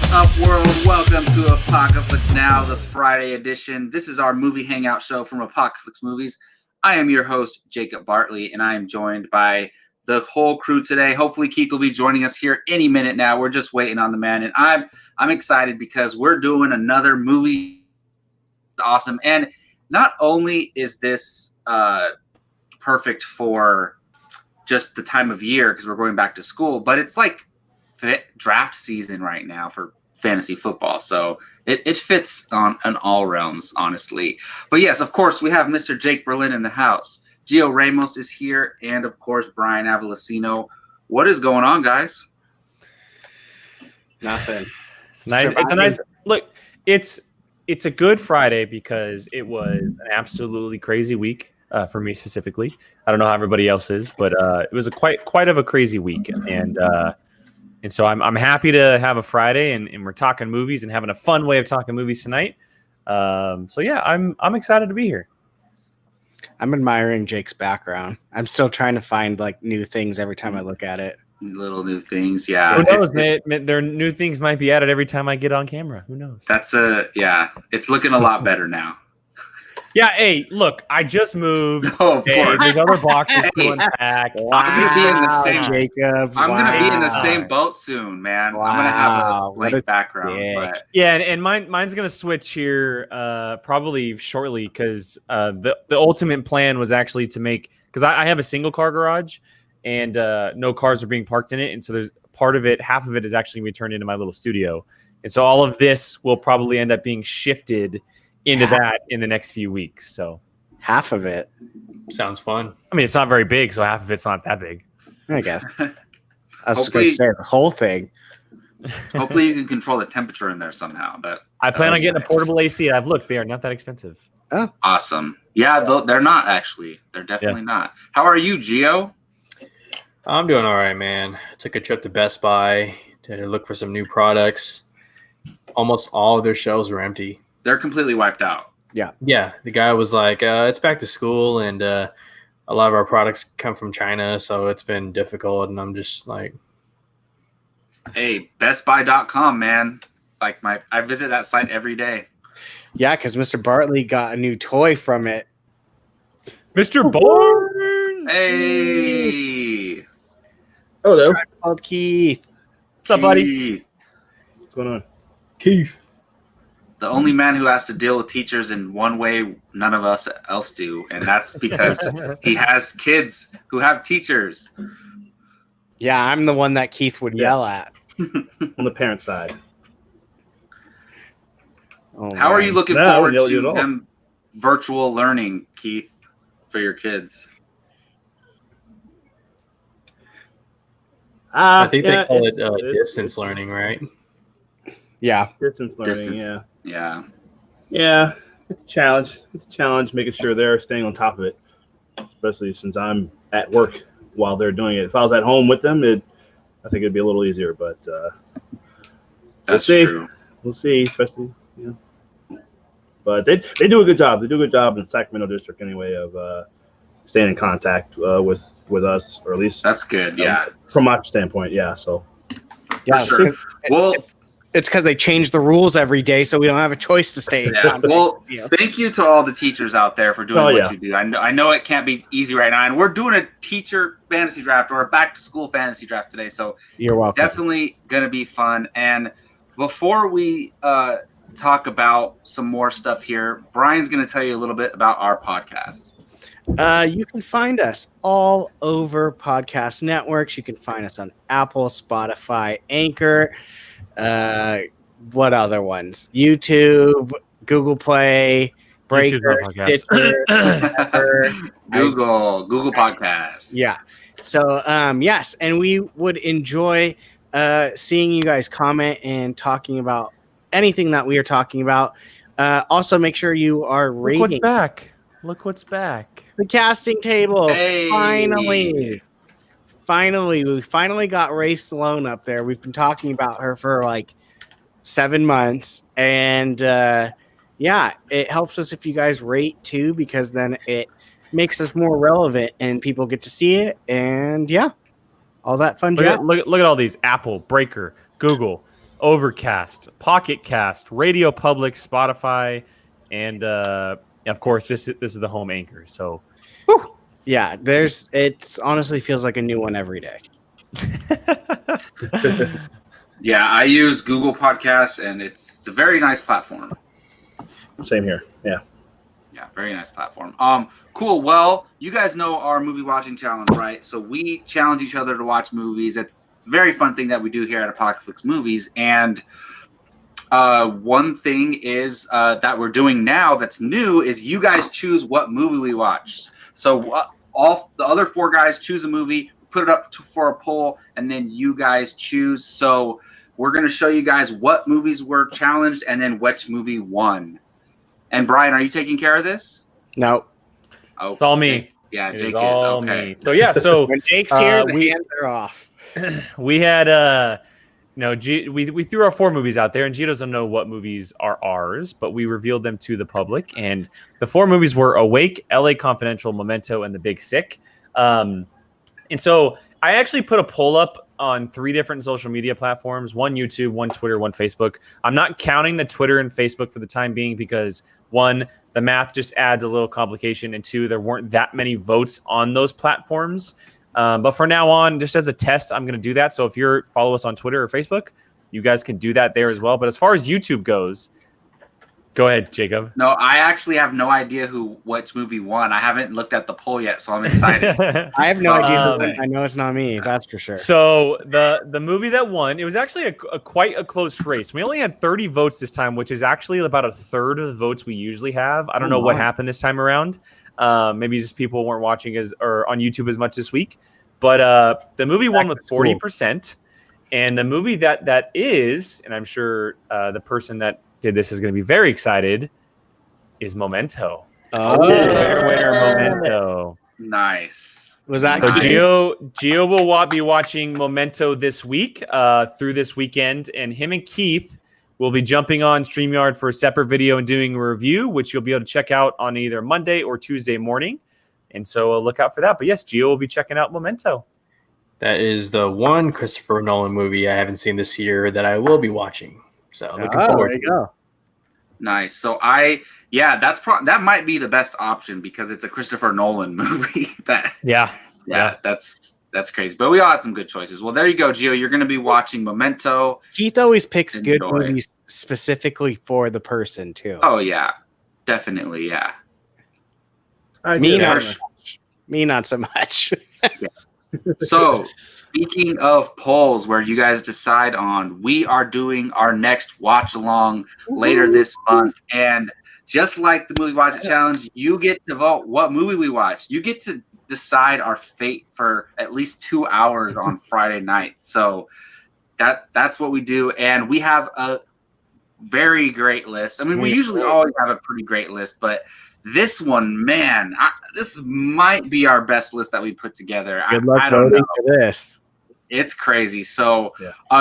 is up, world? Welcome to Apocaflix Now, the Friday edition. This is our movie hangout show from Apocaflix Movies. I am your host, Jacob Bartley, and I am joined by the whole crew today. Hopefully, Keith will be joining us here any minute now. We're just waiting on the man, and I'm excited because we're doing another movie. Awesome, and not only is this perfect for just the time of year because we're going back to school, but it's like draft season right now for fantasy football, so it fits on all realms, honestly. But yes, of course, we have Mr. Jake Berlin in the house. Gio Ramos is here, and of course, Brian Avalosino. What is going on, guys? Nothing. It's nice. It's a nice look. It's a good Friday because it was an absolutely crazy week for me specifically. I don't know how everybody else is, but it was a quite of a crazy week, and so I'm happy to have a Friday, and we're talking movies and having a fun way of talking movies tonight. So yeah, I'm excited to be here. I'm admiring Jake's background. I'm still trying to find like new things every time I look at it. Little new things, yeah. Who knows? There are new things might be added every time I get on camera. Who knows? It's looking a lot better now. Yeah, hey, look, I just moved. Oh, of course. There's other boxes to unpack. Wow, I'm gonna be in the same Jacob. gonna be in the same boat soon, man. Wow. I'm gonna have a blank background. But... Yeah, and mine's gonna switch here probably shortly because the ultimate plan was actually to make, because I have a single car garage and no cars are being parked in it, and so there's part of it, half of it is actually going to be turned into my little studio, and so all of this will probably end up being shifted into that in the next few weeks. So half of it sounds fun. I mean, it's not very big, so half of it's not that big, I guess. I was going to say the whole thing. Hopefully you can control the temperature in there somehow. I plan on getting a portable AC. I've looked; they are not that expensive. Oh, awesome. Yeah, they're not actually. They're definitely not. How are you, Gio? I'm doing all right, man. I took a trip to Best Buy to look for some new products. Almost all of their shelves were empty. They're completely wiped out. Yeah. The guy was like, it's back to school, and a lot of our products come from China, so it's been difficult. And I'm just like, hey, bestbuy.com, man. Like I visit that site every day. Yeah, because Mr. Bartley got a new toy from it. Mr. Barnes! Hey! Hello. Called Keith. What's up, buddy? What's going on? Keith. The only man who has to deal with teachers in one way none of us else do, and that's because he has kids who have teachers. Yeah, I'm the one that Keith would yell at. On the parent side. Oh, How are you looking No, I forward wouldn't yell at you to at all. them virtual learning, Keith, for your kids? I think they call it distance learning, right? Yeah. Distance learning, Distance. Yeah. Yeah, it's a challenge. It's a challenge making sure they're staying on top of it, especially since I'm at work while they're doing it. If I was at home with them, I think it'd be a little easier, but That's we'll see. true. We'll see, especially, But they do a good job. They do a good job in the Sacramento district anyway of staying in contact with us, or at least That's good, yeah. From my standpoint, yeah. So Yeah, For sure. Well, it's because they change the rules every day, so we don't have a choice to stay in yeah. contact. Well, Yeah. thank you to all the teachers out there for doing what you do. I know it can't be easy right now, and we're doing a teacher fantasy draft or a back-to-school fantasy draft today, so You're welcome. definitely going to be fun. And before we talk about some more stuff here, Brian's going to tell you a little bit about our podcast. You can find us all over podcast networks. You can find us on Apple, Spotify, Anchor. What other ones? YouTube, Google Play, Breaker, Stitcher, Google Podcasts. Yeah. So, yes, and we would enjoy seeing you guys comment and talking about anything that we are talking about. Also, make sure you are rating. Look what's back. The casting table. Hey. Finally, we finally got Ray Sloan up there. We've been talking about her for like 7 months, and yeah, it helps us if you guys rate too, because then it makes us more relevant and people get to see it, and yeah, all that fun Look jazz. at all these: Apple, Breaker, Google, Overcast, Pocket Cast, Radio Public, Spotify, and of course this is the home anchor. So, whew. Yeah, it honestly feels like a new one every day. Yeah, I use Google Podcasts, and it's a very nice platform. Same here. Yeah. Yeah, very nice platform. Cool. Well, you guys know our movie watching challenge, right? So we challenge each other to watch movies. It's a very fun thing that we do here at Apocaflix Movies. And one thing is that we're doing now that's new is you guys choose what movie we watch. So all the other 4 guys choose a movie, put it up for a poll, and then you guys choose. So we're going to show you guys what movies were challenged and then which movie won. And Brian, are you taking care of this? No. Oh, it's all me. Jake, yeah, Jake is. All Okay. me. So yeah, so When Jake's here, the hands are off. we had we threw our 4 movies out there, and Gio doesn't know what movies are ours, but we revealed them to the public. And the 4 movies were Awake, LA Confidential, Memento, and The Big Sick. And so I actually put a poll up on 3 different social media platforms, 1 YouTube, 1 Twitter, 1 Facebook. I'm not counting the Twitter and Facebook for the time being because 1, the math just adds a little complication, and 2, there weren't that many votes on those platforms. But for now on, just as a test, I'm going to do that. So if you follow us on Twitter or Facebook, you guys can do that there as well. But as far as YouTube goes, go ahead, Jacob. No, I actually have no idea which movie won. I haven't looked at the poll yet, so I'm excited. I have no idea. I know it's not me. That's for sure. So the movie that won, it was actually quite a close race. We only had 30 votes this time, which is actually about a third of the votes we usually have. I don't know what happened this time around. Maybe just people weren't watching or on YouTube as much this week. But the movie won with 40%. And the movie that is, and I'm sure the person that did this is going to be very excited, is Memento. Oh, Winner, Memento. Nice. Was that So nice? Gio will be watching Memento this week through this weekend, and him and Keith will be jumping on StreamYard for a separate video and doing a review, which you'll be able to check out on either Monday or Tuesday morning. And so look out for that. But yes, Gio will be checking out Memento. That is the one Christopher Nolan movie I haven't seen this year that I will be watching. So looking forward. There you go. Nice. So that might be the best option because it's a Christopher Nolan movie. Yeah. That's crazy. But we all had some good choices. Well, there you go, Gio. You're going to be watching Memento. Keith always picks good Enjoy. movies specifically for the person too. Oh yeah, definitely. Yeah. Me Yeah. not so much. Me not so much. So, speaking of polls where you guys decide on, we are doing our next watch along later this month. And just like the Movie Watch It Challenge, you get to vote what movie we watch. You get to decide our fate for at least 2 hours on Friday night. So that's what we do. And we have a very great list. I mean, we usually always have a pretty great list, but this one, man, this might be our best list that we put together. Good luck I don't voting know. for this. It's crazy. So,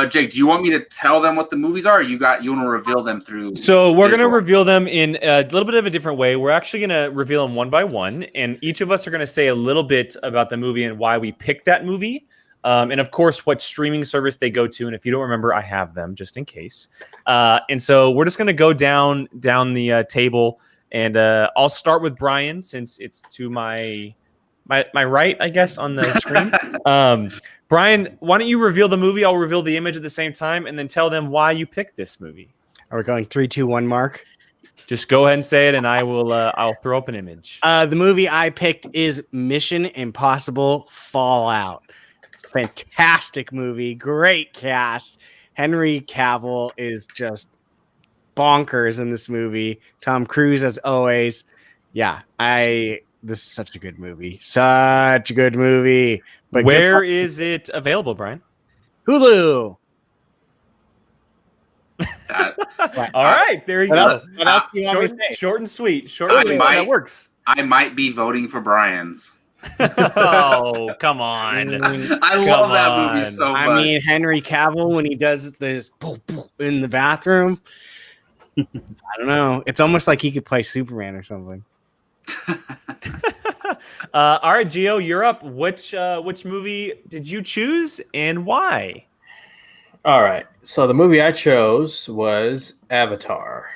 Jake, do you want me to tell them what the movies are? Or you want to reveal them through? So we're going to visual? reveal them in a little bit of a different way. We're actually going to reveal them one by one, and each of us are going to say a little bit about the movie and why we picked that movie. And of course, what streaming service they go to. And if you don't remember, I have them just in case. And so we're just going to go down the table. And I'll start with Brian since it's to my right, I guess, on the screen. Brian, why don't you reveal the movie? I'll reveal the image at the same time, and then tell them why you picked this movie. Are we going 3, 2, 1 mark? Just go ahead and say it, and I will. I'll throw up an image. The movie I picked is Mission Impossible Fallout. Fantastic movie, great cast. Henry Cavill is just bonkers in this movie. Tom Cruise as always. Yeah, this is such a good movie. Such a good movie. But where is it available, Brian? Hulu. All right, there you go. What else do you want me to say? Short and sweet. Short and sweet. That works. I might be voting for Brian's. Oh, come on. I love that movie so much. I mean, Henry Cavill, when he does this in the bathroom, I don't know. It's almost like he could play Superman or something. All right, Gio, you're up. Which movie did you choose and why? All right. So the movie I chose was Avatar.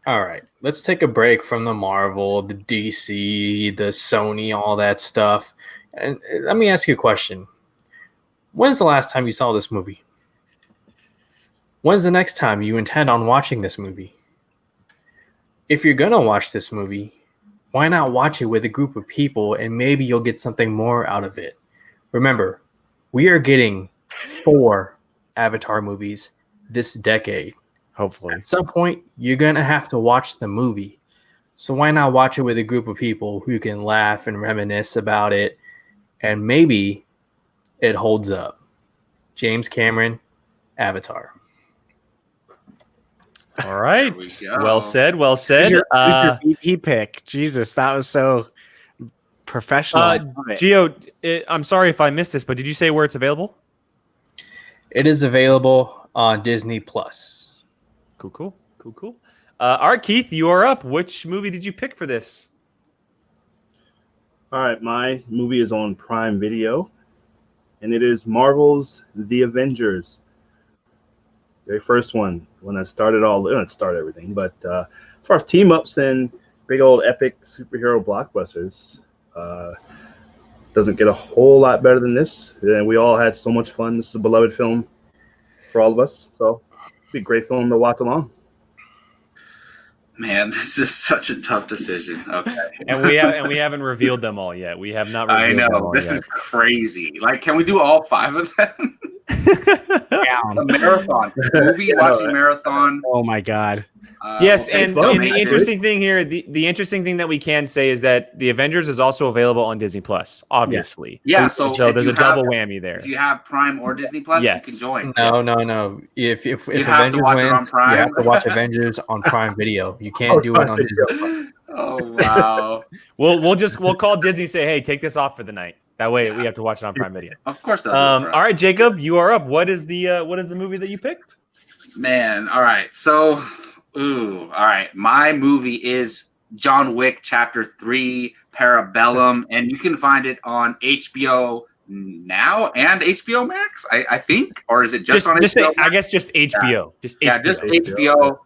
All right. Let's take a break from the Marvel, the DC, the Sony, all that stuff. And let me ask you a question. When's the last time you saw this movie? When's the next time you intend on watching this movie? If you're going to watch this movie, why not watch it with a group of people and maybe you'll get something more out of it? Remember, we are getting 4 Avatar movies this decade. Hopefully. At some point, you're going to have to watch the movie. So why not watch it with a group of people who can laugh and reminisce about it, and maybe it holds up. James Cameron, Avatar. All right. There we go. Well said. Well said. Who's your BP pick? Jesus, that was so professional. I love it. Gio, I'm sorry if I missed this, but did you say where it's available? It is available on Disney Plus. Cool. All right, Keith, you are up. Which movie did you pick for this? All right, my movie is on Prime Video, and it is Marvel's The Avengers. Very first one, when I started everything, but as far as team ups and big old epic superhero blockbusters, doesn't get a whole lot better than this. And we all had so much fun. This is a beloved film for all of us, so it'd be a great film to watch along. Man, this is such a tough decision. Okay. And we haven't revealed them all yet. We have not revealed them all this yet. is crazy. Like, can we do all 5 of them? A marathon. Movie watching marathon. Oh my God. Yes, we'll take and both. the interesting thing here, the interesting thing that we can say is that The Avengers is also available on Disney Plus, obviously. Yeah, So if there's you a double whammy there. If you have Prime or Disney Plus, Yes. you can join. No. If have to Avengers watch it on wins, you Prime. have to watch Avengers on Prime Video. You can't do it on Disney. Oh wow. We'll call Disney and say, hey, take this off for the night. That way we have to watch it on Prime Video. Of course they'll do it for us. All right, Jacob, you are up. What is the movie that you picked? Man, all right. So, all right. My movie is John Wick Chapter 3, Parabellum, and you can find it on HBO Now and HBO Max, I think. Or is it just on HBO Max? I guess just HBO. Just HBO.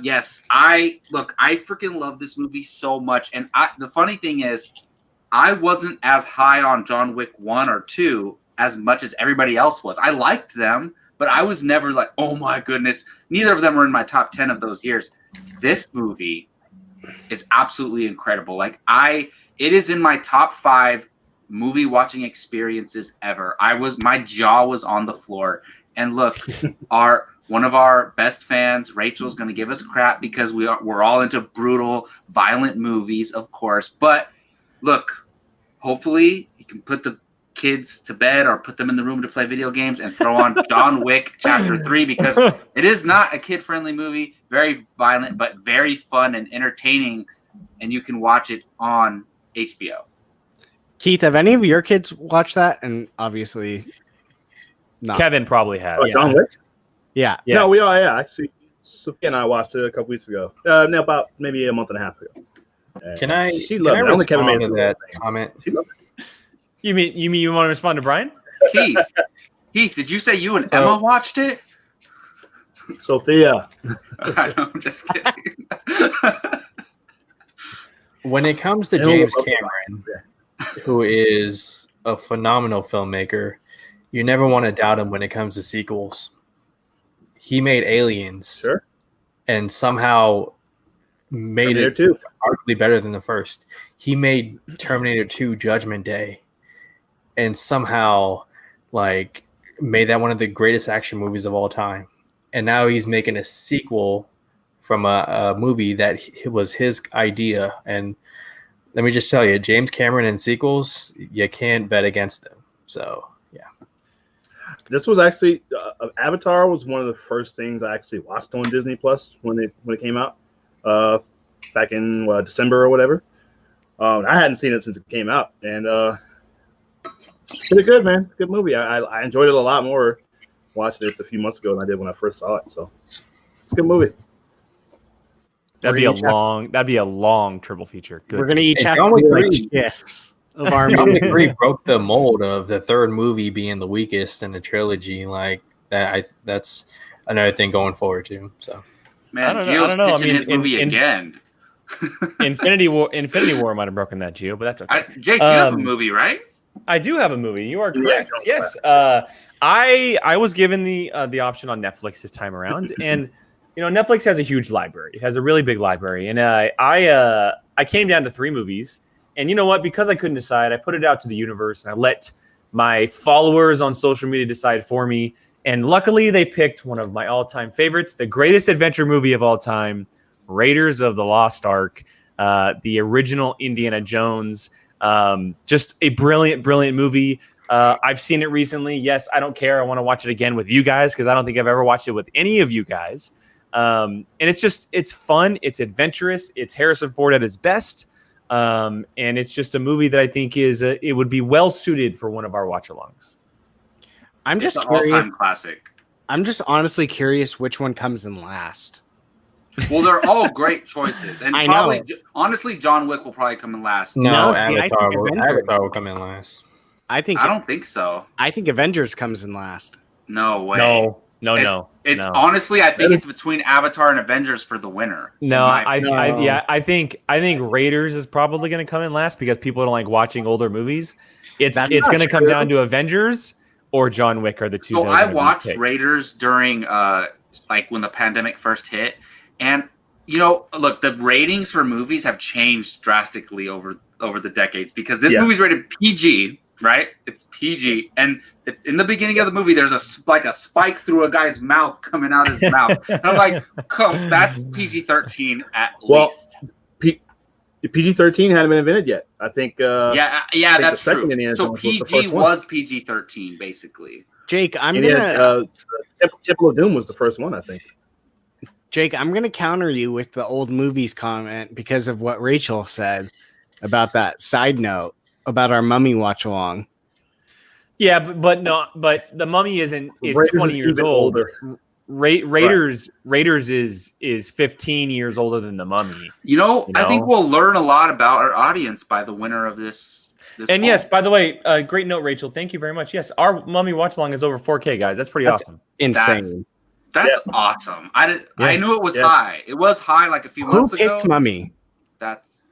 Yes, I freaking love this movie so much. And the funny thing is, I wasn't as high on John Wick 1 or 2 as much as everybody else was. I liked them, but I was never like, oh my goodness. Neither of them were in my top 10 of those years. This movie is absolutely incredible. Like it is in my top 5 movie watching experiences ever. My jaw was on the floor. And look, one of our best fans, Rachel's going to give us crap because we're all into brutal, violent movies, of course. But look, hopefully you can put the kids to bed or put them in the room to play video games and throw on John Wick Chapter 3 because it is not a kid-friendly movie, very violent, but very fun and entertaining, and you can watch it on HBO. Keith, have any of your kids watched that? And obviously, no. Kevin probably has. John Wick? Yeah. No, we are. Yeah, actually, Sophia and I watched it a couple weeks ago. About maybe a month and a half ago. Can I respond to that comment? She loved it. You mean you want to respond to Brian? Keith, did you say you and Emma watched it? Sophia. I'm just kidding. When it comes to James Cameron, who is a phenomenal filmmaker, you never want to doubt him when it comes to sequels. He made Aliens, Sure, and somehow made Terminator it 2. arguably better than the first. He made Terminator 2 Judgment Day, and somehow made that one of the greatest action movies of all time. And now he's making a sequel from a movie that was his idea. And let me just tell you, James Cameron and sequels, you can't bet against him. So yeah. This was actually Avatar was one of the first things I actually watched on Disney Plus when it came out back in December or whatever. I hadn't seen it since it came out, and pretty good, man. Good movie. I enjoyed it a lot more watching it a few months ago than I did when I first saw it. So it's a good movie. That'd be a long triple feature. Good. We're gonna each have John to Wick do 3 shifts of our John Wick movie. 3 broke the mold of the third movie being the weakest in the trilogy. That's another thing going forward too. So Man, I Gio's don't know. I pitching mean, his movie again. Infinity War might have broken that, Gio, but that's okay. Jake, you have a movie, right? I do have a movie. You are Yeah, correct. go Yes. I was given the option on Netflix this time around, and Netflix has a huge library. It has a really big library, and I came down to 3 movies. And you know what? Because I couldn't decide, I put it out to the universe, and I let my followers on social media decide for me. And luckily, they picked one of my all-time favorites, the greatest adventure movie of all time, Raiders of the Lost Ark, the original Indiana Jones. Just a brilliant, brilliant movie. I've seen it recently. Yes, I don't care. I want to watch it again with you guys because I don't think I've ever watched it with any of you guys. And it's fun. It's adventurous. It's Harrison Ford at his best. And it's just a movie that I think it would be well suited for one of our watch-alongs. I'm just It's an curious. all-time classic. I'm just honestly curious which one comes in last. Well, they're all great choices, and I probably, know. honestly, John Wick will probably come in last. no, see, I think Avatar will come in last. I don't think so. I think Avengers comes in last. No way. No. It's honestly, I think it's between Avatar and Avengers for the winner. No, I think No. Raiders is probably going to come in last because people don't like watching older movies. It's That's going not to come true. down to Avengers or John Wick are the two. So that are I gonna be watched picked. Raiders during like when the pandemic first hit, and look, the ratings for movies have changed drastically over the decades because this movie's rated PG, right? It's PG, and in the beginning of the movie, there's a spike through a guy's mouth coming out his mouth, and I'm like, come, that's PG-13 at least. PG-13 hadn't been invented yet. I think. Yeah, think that's the second true. Indiana So Jones was the PG first one. was PG-13 basically. Jake, I'm Indiana, gonna Temple of Doom was the first one, I think. counter you with the old movies comment because of what Rachel said about that side note about our Mummy watch along. Yeah, but the Mummy is Raiders 20 is years even old. older. Raiders is 15 years older than the Mummy. I think we'll learn a lot about our audience by the winner of this And poll. yes, by the way, great note, Rachel. Thank you very much. Yes, our Mummy watch along is over 4K, guys. That's pretty awesome. Insane. That's awesome. I knew it was high. It was high like a few Who months ago. picked Mummy? That's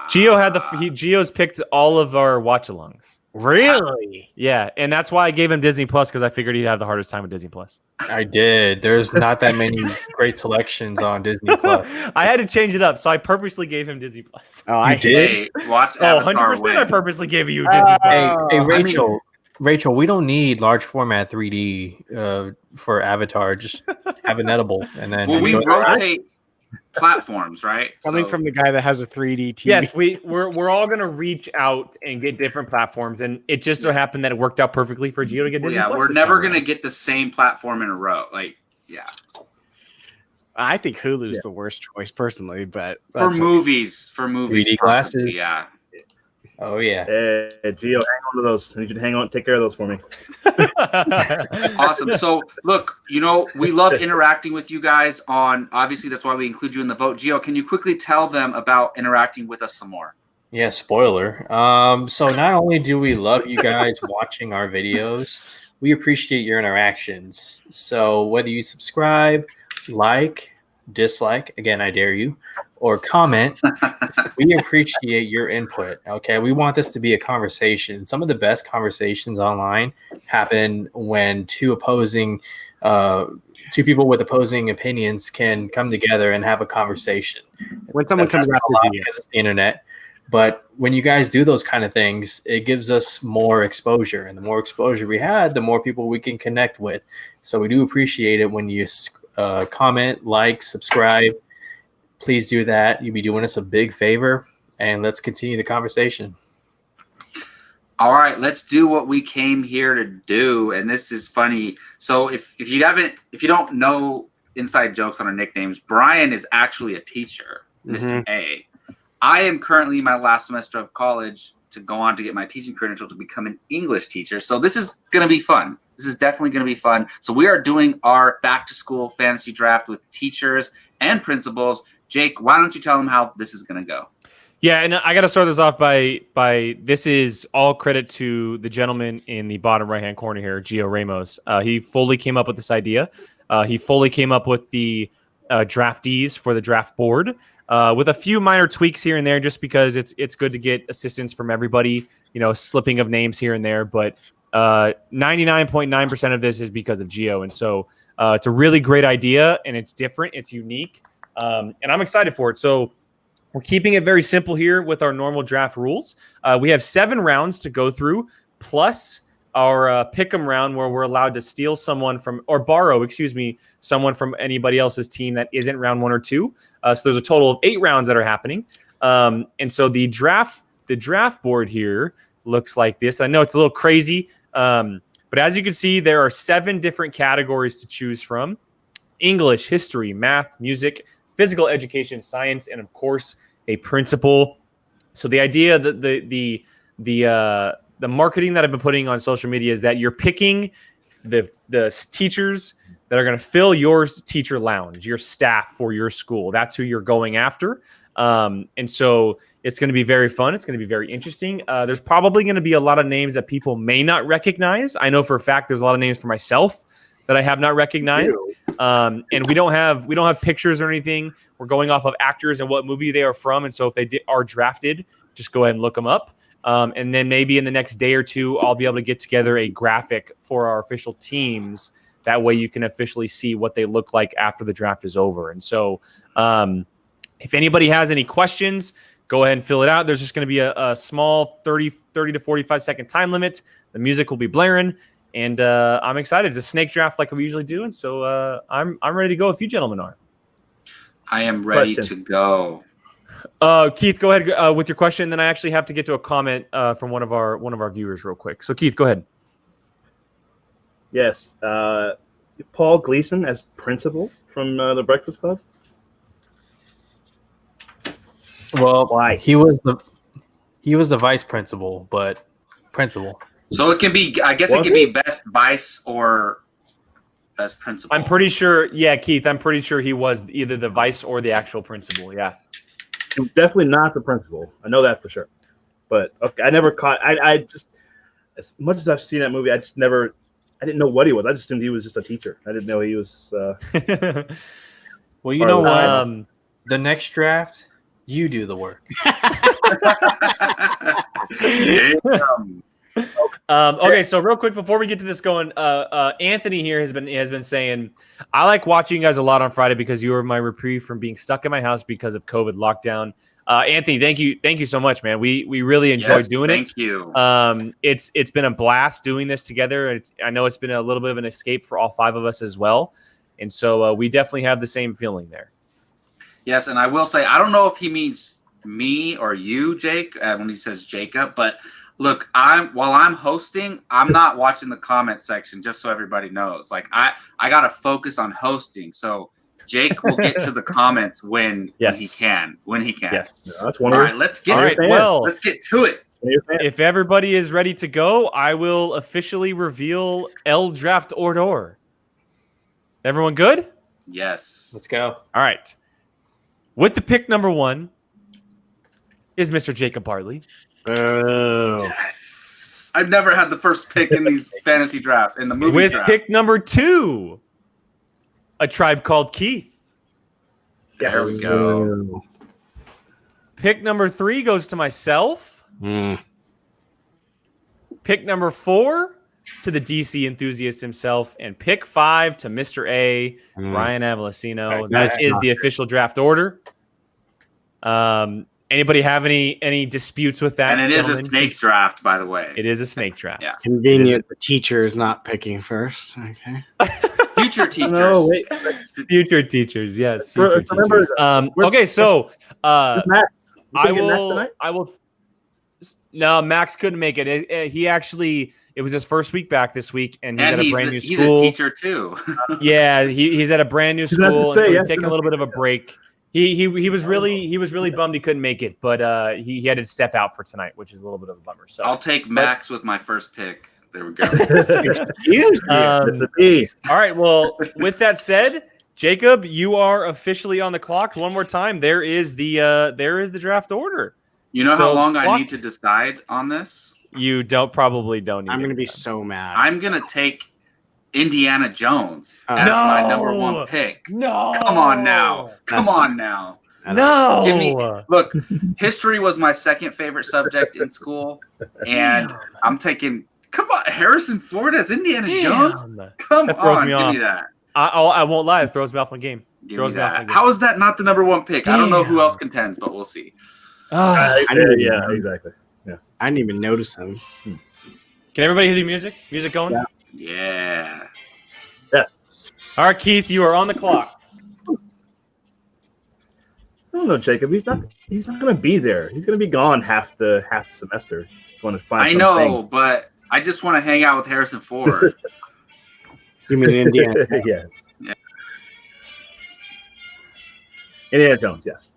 Gio's picked all of our watch alongs. Really? Yeah, and that's why I gave him Disney Plus because I figured he'd have the hardest time with Disney Plus. I did. There's not that many great selections on Disney Plus. I had to change it up, so I purposely gave him Disney Plus. Oh, I Hey, watch Oh, Avatar 100%. win. I purposely gave you Disney Plus. Hey, Rachel, we don't need large format 3D for Avatar. Just have an edible and then Well, we enjoy it. rotate platforms, right? coming So- from the guy that has a 3D TV. Yes, we're all gonna reach out and get different platforms, and it just so happened that it worked out perfectly for Gio to get Disney Plus. we're this never time gonna around. get the same platform in a row. I think Hulu's the worst choice personally, but For that's- movies. 3D glasses. Yeah. Oh yeah. Hey, Gio, hang on to those. I need you to hang on, take care of those for me. Awesome. So, look, we love interacting with you guys obviously, that's why we include you in the vote. Gio, can you quickly tell them about interacting with us some more? Yeah, spoiler. So not only do we love you guys watching our videos, we appreciate your interactions. So whether you subscribe, like, dislike, again, I dare you, or comment, we appreciate your input. Okay, we want this to be a conversation. Some of the best conversations online happen when two people with opposing opinions can come together and have a conversation. when someone comes That's after a lot you. because it's the internet. But when you guys do those kind of things, it gives us more exposure, and the more exposure we had, the more people we can connect with. So we do appreciate it when you comment, like, subscribe. Please do that. You'll be doing us a big favor, and let's continue the conversation. All right, let's do what we came here to do, and this is funny. So if you don't know inside jokes on our nicknames, Brian is actually a teacher, Mr. A. I am currently in my last semester of college to go on to get my teaching credential to become an English teacher. So this is going to be fun. This is definitely going to be fun. So we are doing our back to school fantasy draft with teachers and principals. Jake, why don't you tell them how this is going to go? Yeah, and I got to start this off by this is all credit to the gentleman in the bottom right-hand corner here, Gio Ramos. He fully came up with this idea. He fully came up with the draftees for the draft board with a few minor tweaks here and there, just because it's good to get assistance from everybody, slipping of names here and there. But 99.9% of this is because of Gio. And so it's a really great idea, and it's different. It's unique. And I'm excited for it. So we're keeping it very simple here with our normal draft rules. We have 7 rounds to go through, plus our pick'em round where we're allowed to steal someone from, or borrow, someone from anybody else's team that isn't round 1 or 2. So there's a total of 8 rounds that are happening. And so the draft board here looks like this. I know it's a little crazy, but as you can see, there are 7 different categories to choose from: English, history, math, music, physical education, science, and of course a principal. So the idea that the marketing that I've been putting on social media is that you're picking the teachers that are going to fill your teacher lounge, your staff for your school. That's who you're going after. And so it's going to be very fun. It's going to be very interesting. There's probably going to be a lot of names that people may not recognize. I know for a fact there's a lot of names for myself that I have not recognized. And we don't have pictures or anything. We're going off of actors and what movie they are from. And so if they are drafted, just go ahead and look them up. And then maybe in the next day or two, I'll be able to get together a graphic for our official teams. That way you can officially see what they look like after the draft is over. And so if anybody has any questions, go ahead and fill it out. There's just going to be a small 30 to 45 second time limit. The music will be blaring. And I'm excited. It's a snake draft like we usually do. And so I'm ready to go if you gentlemen are. I am ready to go. Keith, go ahead with your question. Then I actually have to get to a comment from one of our viewers real quick. So Keith, go ahead. Yes. Paul Gleason as principal from The Breakfast Club. Well, Why? he was the vice principal, but principal. So it can be, I guess it can be best vice or best principal. I'm pretty sure, Keith, I'm pretty sure he was either the vice or the actual principal, yeah. Definitely not the principal. I know that for sure. But okay, I never caught. I just, as much as I've seen that movie, I didn't know what he was. I just assumed he was just a teacher. I didn't know he was. Well, you know what? The next draft, you do the work. Okay, so real quick before we get to this going, Anthony here has been saying, I like watching you guys a lot on Friday because you were my reprieve from being stuck in my house because of COVID lockdown. Anthony, thank you so much, man. We really enjoyed doing it. Thank you. It's been a blast doing this together. I know it's been a little bit of an escape for all 5 of us as well, and so we definitely have the same feeling there. Yes, and I will say I don't know if he means me or you, Jake, when he says Jacob, but. Look, while I'm hosting, I'm not watching the comment section, just so everybody knows. Like I gotta focus on hosting. So Jake will get to the comments when he can. Yes. No, that's one. All right, let's get to it. If everybody is ready to go, I will officially reveal El Draft Order. Everyone good? Yes. Let's go. All right. With the pick number 1 is Mr. Jacob Bartley. Oh. Yes. I've never had the first pick in these fantasy draft, in the movie With draft. pick number 2, A Tribe Called Keith. Yes. There we go. Pick number 3 goes to myself. Pick number 4 to the DC enthusiast himself. And pick 5 to Mr. A, Brian Avalosino. That is the official draft order. Anybody have any disputes with that? And it is a snake draft, by the way. It is a snake draft. Yeah. Convenient. The teacher is not picking first. Okay. Future teachers. No, wait. Future teachers, yes. Future Remember, teachers. Okay, so Max, I will. No, Max couldn't make it. He actually, it was his first week back this week, and he's at a brand new school. He's a teacher too. Yeah, he's at a brand new school, and so he's taking a little bit of a break. He was really bummed he couldn't make it, but he had to step out for tonight, which is a little bit of a bummer. So I'll take Max with my first pick. There we go. All right. Well, with that said, Jacob, you are officially on the clock. One more time. There is the draft order. You know how So, long I what? need to decide on this? You probably don't. I'm need gonna it. be so mad. I'm gonna take Indiana Jones Oh. as my No! number one pick. No. Come on now. Come That's on now. No. Give me look. History was my second favorite subject in school, and Damn. I'm taking. Come on, Harrison Ford as Indiana Damn. Jones. Come That throws on, me give off. me that. I won't lie. It throws me off my game. Give Throws me me off my that. game. How is that not the number one pick? I don't know who Damn. else contends, but we'll see. Ah. Yeah, exactly. I didn't even notice him. Can everybody hear the music? Music going? Yeah. Yes. All right, Keith, you are on the clock. I don't know, Jacob. He's not going to be there. He's going to be gone half the semester. Going to find. I know, but I just want to hang out with Harrison Ford. You mean Indiana? Yes. Yeah. Indiana Jones. Yes.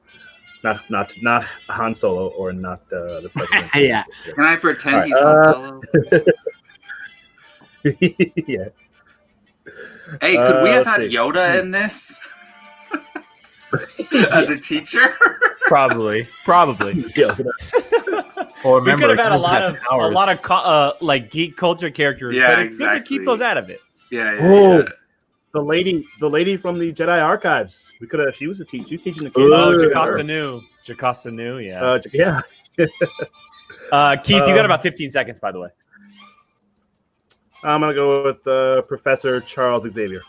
Not Han Solo or not the president. Yeah. Can I pretend All right, he's Han Solo? Yes. Hey, could we have let's had see. Yoda in this as a teacher? Probably. Yeah. Or We remember, could have had a he lot has of powers. like geek culture characters. Yeah, but it's good to keep exactly. those out of it. Yeah. Oh, the lady from the Jedi Archives. We could have. She was a teacher. She was teaching the kids. Oh, Ooh. Jocasta Nu, yeah. Yeah. Keith, you got about 15 seconds, by the way. I'm gonna go with Professor Charles Xavier.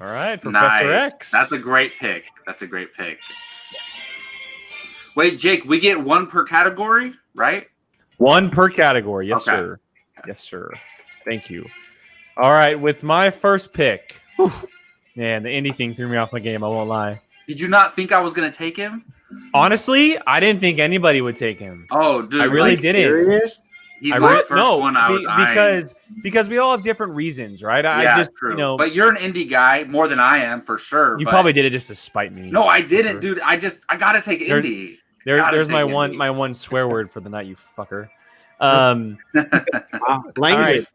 All right, Professor Nice. X. That's a great pick. Wait, Jake, we get one per category, right? One per category. Yes, Okay. sir. Yes, sir. Thank you. All right, with my first pick. Whew, man, the indie thing threw me off my game. I won't lie. Did you not think I was going to take him? Honestly, I didn't think anybody would take him. Oh, dude. I really didn't. Serious? He's I my really- first no, one I was eyeing. because we all have different reasons, right? Yeah, I just true. you know, But you're an indie guy more than I am, for sure. you but- probably did it just to spite me. No, I didn't, Sure. dude. I got to take There- indie. There's my take indie. my one swear word for the night, you fucker. Wow. All Language.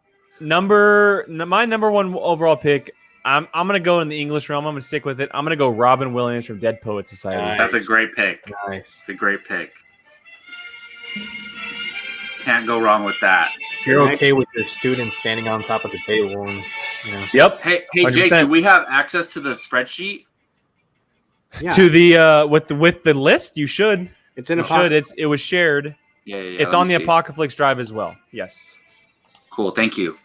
right, my number one overall pick. I'm gonna go in the English realm. I'm gonna stick with it. I'm gonna go Robin Williams from Dead Poets Society. Nice. That's a great pick. Nice. It's a great pick. Can't go wrong with that. You're okay with your student standing on top of the table and Yep. Hey, Jake, 100%. do we have access to the spreadsheet? Yeah. To the with the list, you should. It's in You a should. It was shared. Yeah. It's let on me the see. Apocaflix drive as well. Yes. Cool, thank you.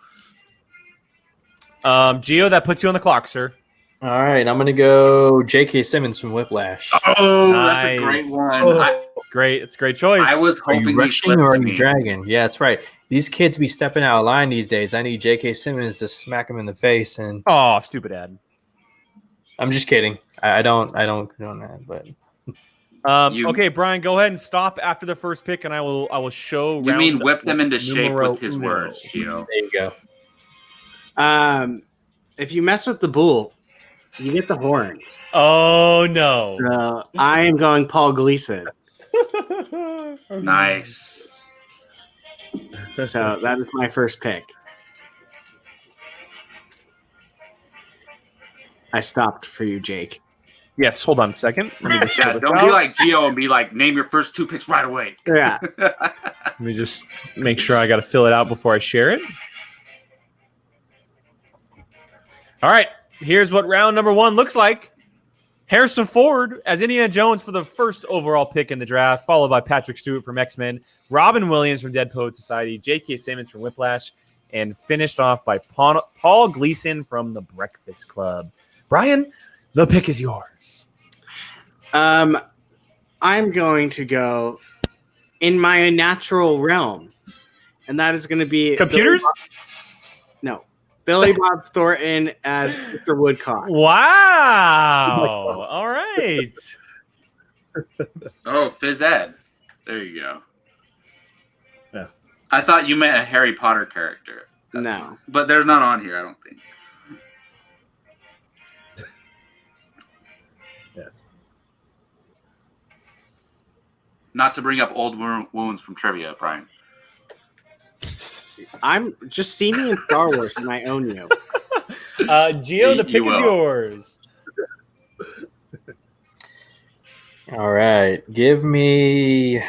Gio, that puts you on the clock, sir. All right, I'm gonna go J.K. Simmons from Whiplash. Oh, that's a Nice. great one. Oh. Great. It's a great choice. I was Are hoping you he rushing slipped or to are you me. dragging? Yeah, that's right. These kids be stepping out of line these days. I need J.K. Simmons to smack him in the face, and Oh, stupid ad. I'm just kidding. I don't condone that, but Okay, Brian, go ahead and stop after the first pick, and I will show. You mean round whip them into shape numero with his uno. words, Gio. there you go. If you mess with the bull, you get the horns. Oh no! I am going Paul Gleason. Nice. So that is my first pick. I stopped for you, Jake. Yes, hold on a second. Let me just Yeah, fill this don't out. be like Gio and be like, name your first two picks right away. Yeah. Let me just make sure I got to fill it out before I share it. All right, here's what round number one looks like. Harrison Ford as Indiana Jones for the first overall pick in the draft, followed by Patrick Stewart from X-Men, Robin Williams from Dead Poets Society, J.K. Simmons from Whiplash, and finished off by Paul Gleason from The Breakfast Club. Brian, the pick is yours. I'm going to go in my natural realm, and that is going to be Computers? Billy Bob Thornton as Mr. Woodcock. Wow. All right. Oh, Phys Ed. There you go. Yeah. I thought you meant a Harry Potter character. No. But they're not on here, I don't think. Yes. Not to bring up old wounds from trivia, Brian. I'm just see me in Star Wars and I own you. Gio, the You pick is will. yours. All right. Give me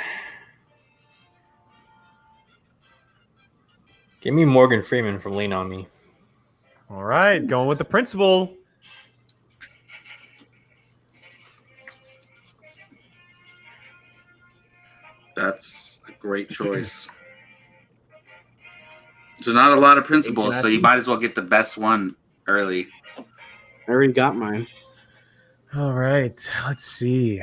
Morgan Freeman from Lean on Me. All right, going with the principal. That's a great choice. There's not a lot of principals, so you might as well get the best one early. I already got mine. All right, let's see.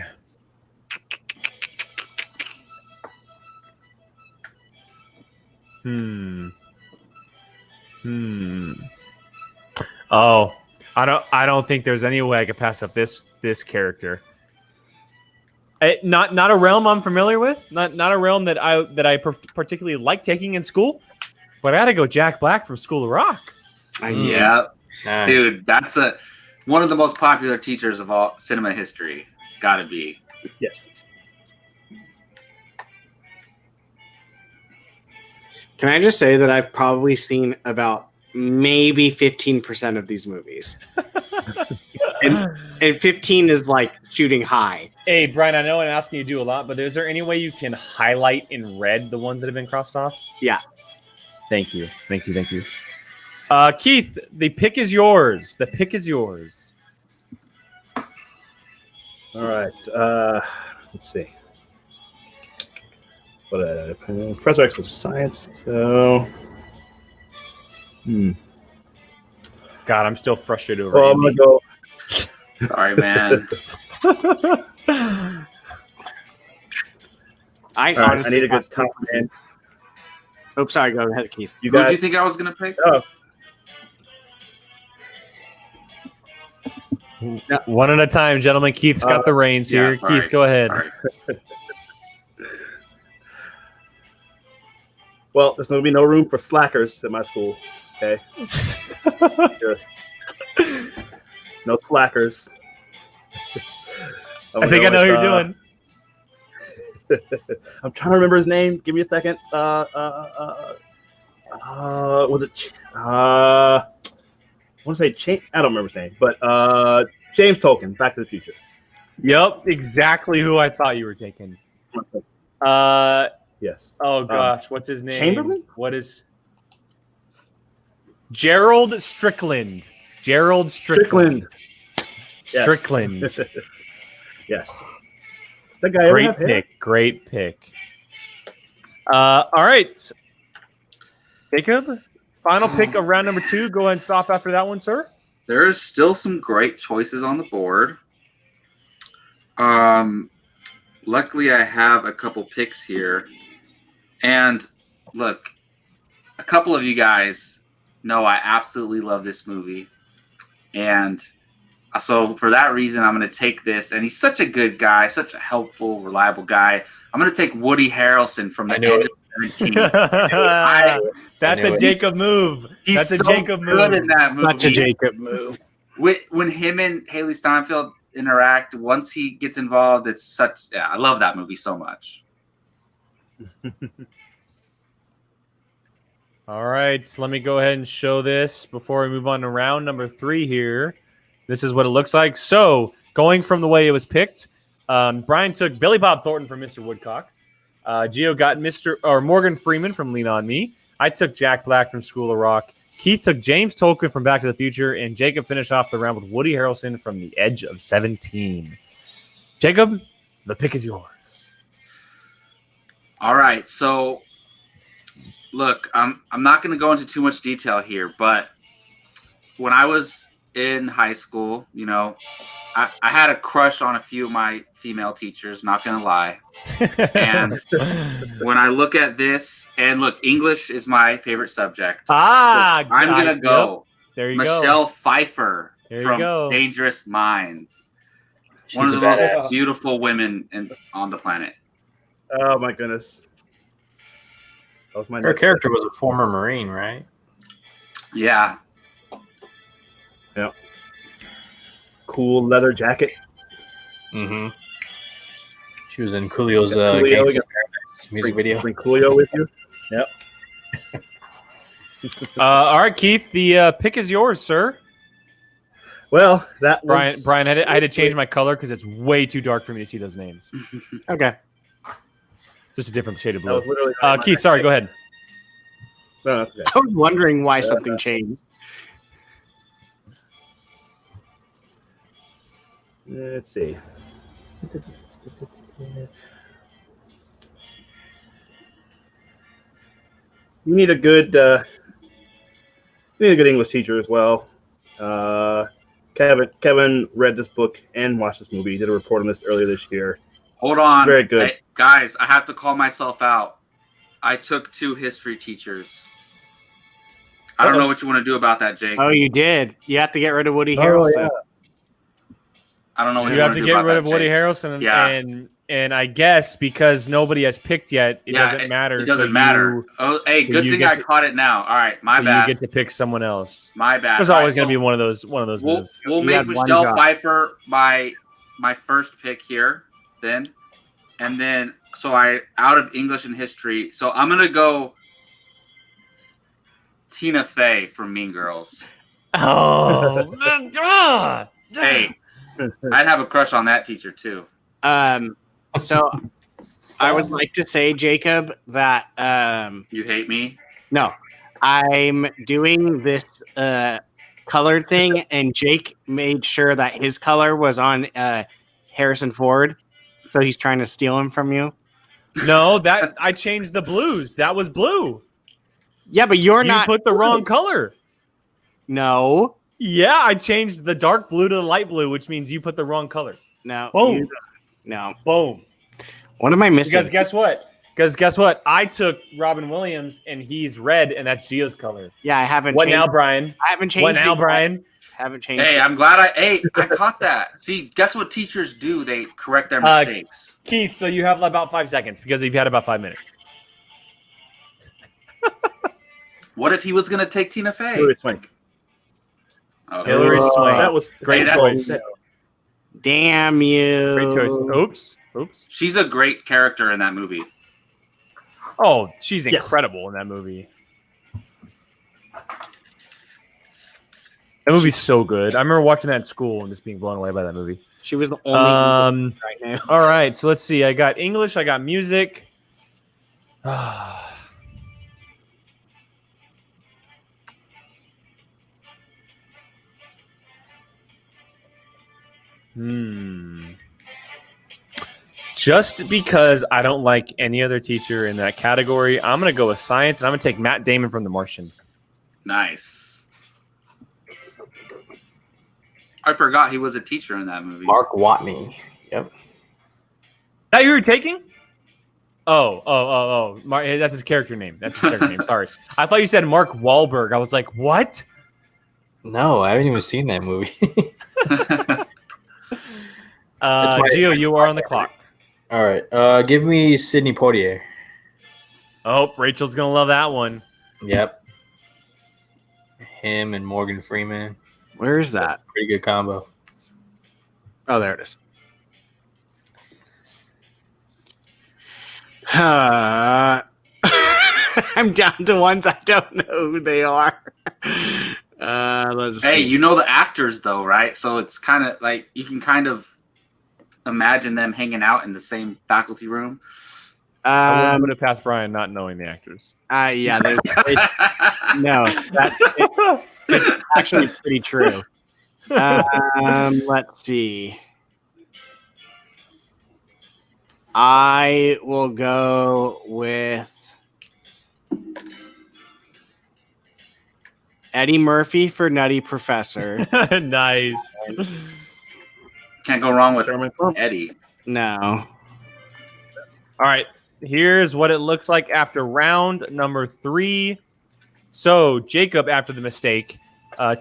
Oh, I don't think there's any way I could pass up this character. Not a realm I'm familiar with. Not a realm that I particularly like taking in school. But I got to go Jack Black from School of Rock. Yeah, Nice. dude, that's one of the most popular teachers of all cinema history. Gotta be. Yes. Can I just say that I've probably seen about maybe 15% of these movies, and 15 is like shooting high. Hey, Brian, I know I'm asking you to do a lot, but is there any way you can highlight in red the ones that have been crossed off? Yeah. Thank you. Keith, the pick is yours. All right. Let's see. Professor X was science, so. God, I'm still frustrated over Well, I'm gonna go. Sorry, man. I All right, I need a good top man. Oh, sorry. Go ahead, Keith. You Who got. do you think I was gonna pick? Oh, One at a time, gentlemen. Keith's got the reins here. all Keith, right, go ahead. all right. well, there's gonna be no room for slackers at my school. Okay. Just no slackers. I think I know what you're doing. I'm trying to remember his name. Give me a second. Was it? I want to say I don't remember his name, but James Tolkien, Back to the Future. Yep, exactly who I thought you were taking. Yes. Oh gosh, what's his name? Chamberlain? What is Gerald Strickland? Gerald Strickland. Yes. Strickland. Yes. That guy. Great pick. All right, Jacob. Final pick of round number 2. Go ahead and stop after that one, sir. There's still some great choices on the board. Luckily, I have a couple picks here. And look, a couple of you guys know I absolutely love this movie. And so for that reason, I'm going to take this. And he's such a good guy, such a helpful, reliable guy. I'm going to take Woody Harrelson from The Edge of 17. That's a Jacob move. He's That's a so Jacob good move. in that movie. Such a Jacob move. When him and Haley Steinfeld interact, once he gets involved, it's such. Yeah, I love that movie so much. All right, so let me go ahead and show this before we move on to round number 3 here. This is what it looks like. So, going from the way it was picked, Brian took Billy Bob Thornton from Mr. Woodcock. Gio got Morgan Freeman from Lean on Me. I took Jack Black from School of Rock. Keith took James Tolkien from Back to the Future, and Jacob finished off the round with Woody Harrelson from The Edge of 17. Jacob, the pick is yours. All right, so look, I'm not going to go into too much detail here, but when I was in high school, you know, I had a crush on a few of my female teachers, not going to lie. And when I look at this, and look, English is my favorite subject. I'm going to go there you Michelle go. Pfeiffer There you from go. Dangerous Minds. She's One of the a badass. most beautiful women on the planet. Oh my goodness. That was my Her next character was a former Marine, right? Yeah. pick. Cool leather jacket. Mm-hmm. She was in Coolio's Coolio, Gangsta you got- Paradise music video. Bring Coolio with you. Yep. All right, Keith, the pick is yours, sir. Well, that was Brian, I had to change my color because it's way too dark for me to see those names. Okay. Just a different shade of That was blue. literally my Keith, sorry, go ahead. No, that's okay. I was wondering why something changed. Let's see. You need a good English teacher as well. Kevin read this book and watched this movie. He did a report on this earlier this year. Hold on. Very good. Hey, guys, I have to call myself out. I took 2 history teachers. I don't know what you want to do about that, Jake. Oh, you did. You have to get rid of Woody Harrelson. I don't know what You you have want to do get about rid that, of Woody Jake. Harrelson, Yeah. and I guess because nobody has picked yet, it doesn't matter. It doesn't matter. Oh, hey, so good you thing get I caught it now. All right, my So bad. you get to pick someone else. My bad. There's All always right, going to so be one of those moves. We'll You make had one Michelle job. Pfeiffer my first pick here, then, and then so I out of English and history. So I'm gonna go Tina Fey from Mean Girls. Oh, Hey, I'd have a crush on that teacher too. So I would like to say, Jacob, that You hate me? no, I'm doing this colored thing, and Jake made sure that his color was on Harrison Ford, so he's trying to steal him from you. no, that I changed the blues. That was blue. Yeah, but you're You not. put the wrong color. No, Yeah, I changed the dark blue to the light blue, which means you put the wrong color. no, Boom. no. Boom. What am I missing? Because guess what? I took Robin Williams, and he's red, and that's Gio's color. Yeah, I haven't. What changed. now, Brian? I haven't changed. What now, it yet. Brian? Haven't changed. Hey, it. I'm glad I caught that. See, that's what teachers do. They correct their mistakes. Keith, so you have about 5 seconds because you've had about 5 minutes. What if he was gonna take Tina Fey? Hilary Swank. Okay. Hilary Swank. That was Great Hey, choice. Damn you! Great choice. Oops. She's a great character in that movie. Oh, she's Yes. incredible in that movie. That movie's so good. I remember watching that in school and just being blown away by that movie. She was the only right now. All right, so let's see. I got English. I got music. Just because I don't like any other teacher in that category, I'm going to go with science, and I'm going to take Matt Damon from The Martian. Nice. I forgot he was a teacher in that movie. Mark Watney. Yep. That you were taking? Oh. That's his character name. Sorry. I thought you said Mark Wahlberg. I was like, what? No, I haven't even seen that movie. Gio, you are on the clock. All right. Give me Sidney Poitier. Oh, Rachel's going to love that one. Yep. Him and Morgan Freeman. Where is that? Pretty good combo. Oh, there it is. I'm down to ones I don't know who they are. Let's Hey, see. you know the actors though, right? So it's kind of like you can kind of imagine them hanging out in the same faculty room. I wouldn't put it past Brian not knowing the actors. Yeah, no, it's actually pretty true. Let's see. I will go with Eddie Murphy for Nutty Professor. Nice. Can't go wrong with Sherman Clump. Eddie. No. All right. Here's what it looks like after round number 3. So Jacob, after the mistake,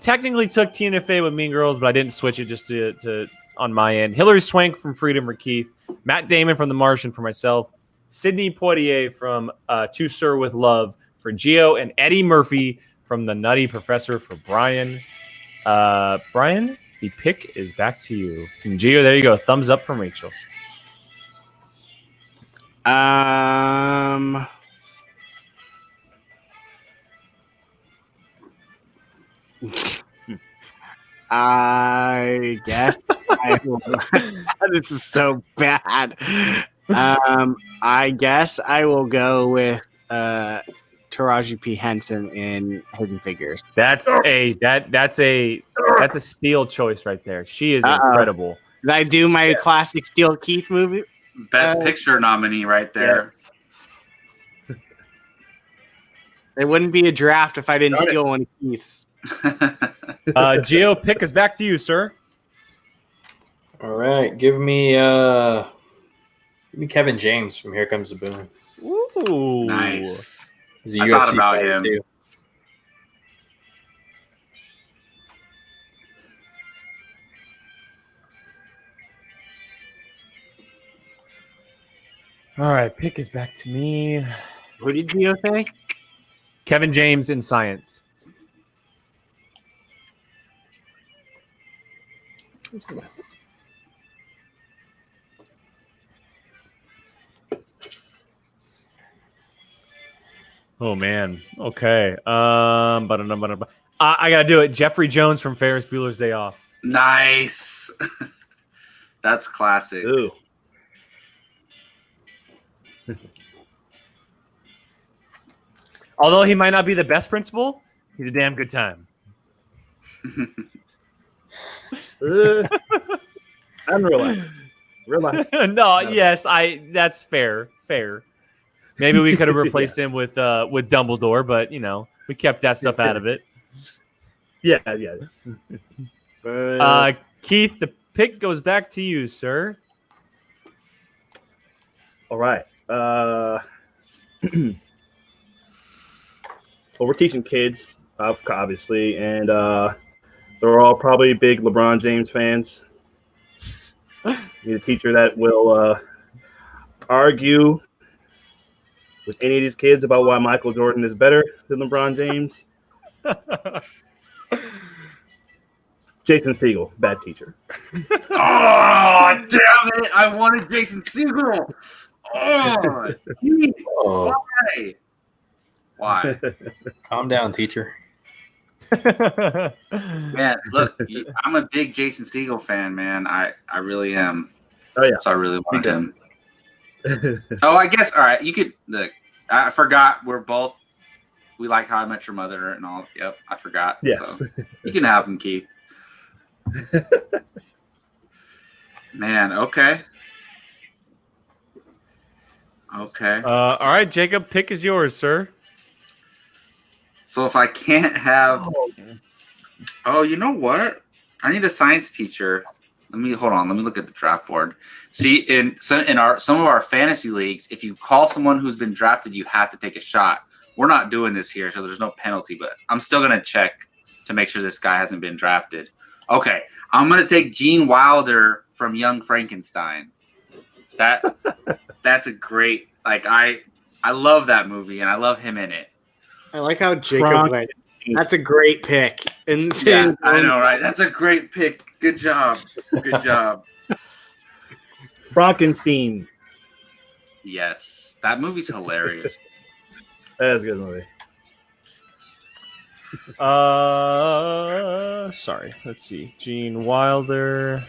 technically took Tina Fey with Mean Girls, but I didn't switch it just to on my end. Hilary Swank from Freedom for Keith, Matt Damon from The Martian for myself, Sidney Poitier from To Sir with Love for Gio, and Eddie Murphy from The Nutty Professor for Brian. Brian, the pick is back to you. And Gio, there you go. Thumbs up from Rachel. I guess I will. This is so bad. I guess I will go with Taraji P. Henson in Hidden Figures. That's a steal choice right there. She is incredible. Did I do my classic Steel Keith movie? Best Picture nominee right there. Yeah. It wouldn't be a draft if I didn't steal one of Keith's. Gio, pick us back to you, sir. All right, give me Kevin James from Here Comes the Boom. Ooh, Nice. He's a I UFC thought about fighter, him. too. All right, pick is back to me. Who did Gio say? Kevin James in Science. Oh man. Okay. I gotta do it. Jeffrey Jones from Ferris Bueller's Day Off. Nice. That's classic. Ooh. Although he might not be the best principal, he's a damn good time. And real life. Real life. No, yes, that's fair. Maybe we could have replaced him with Dumbledore, but we kept that stuff out of it. Yeah. Keith, the pick goes back to you, sir. All right. Well, we're teaching kids, obviously, and they're all probably big LeBron James fans. Need a teacher that will argue with any of these kids about why Michael Jordan is better than LeBron James. Jason Segel, bad teacher. Oh, damn it. I wanted Jason Segel. Oh, Why? Calm down, teacher. Man, look, I'm a big Jason Segel fan, man. I really am. Oh, yeah. So I really wanted him. Oh, I guess, all right, you could, look, I forgot we like How I Met Your Mother and all. Yep, I forgot. Yes. So you can have him, Keith. Man, okay. Okay. All right, Jacob, pick is yours, sir. So if I can't have, you know what? I need a science teacher. Let me look at the draft board. See, in some of our fantasy leagues, if you call someone who's been drafted, you have to take a shot. We're not doing this here, so there's no penalty. But I'm still gonna check to make sure this guy hasn't been drafted. Okay, I'm gonna take Gene Wilder from Young Frankenstein. That's a great, I love that movie and I love him in it. I like how Jacob went. That's a great pick. Yeah, I know, right? That's a great pick. Good job. Good job. Frankenstein. Yes, that movie's hilarious. That's a good movie. Sorry. Let's see. Gene Wilder.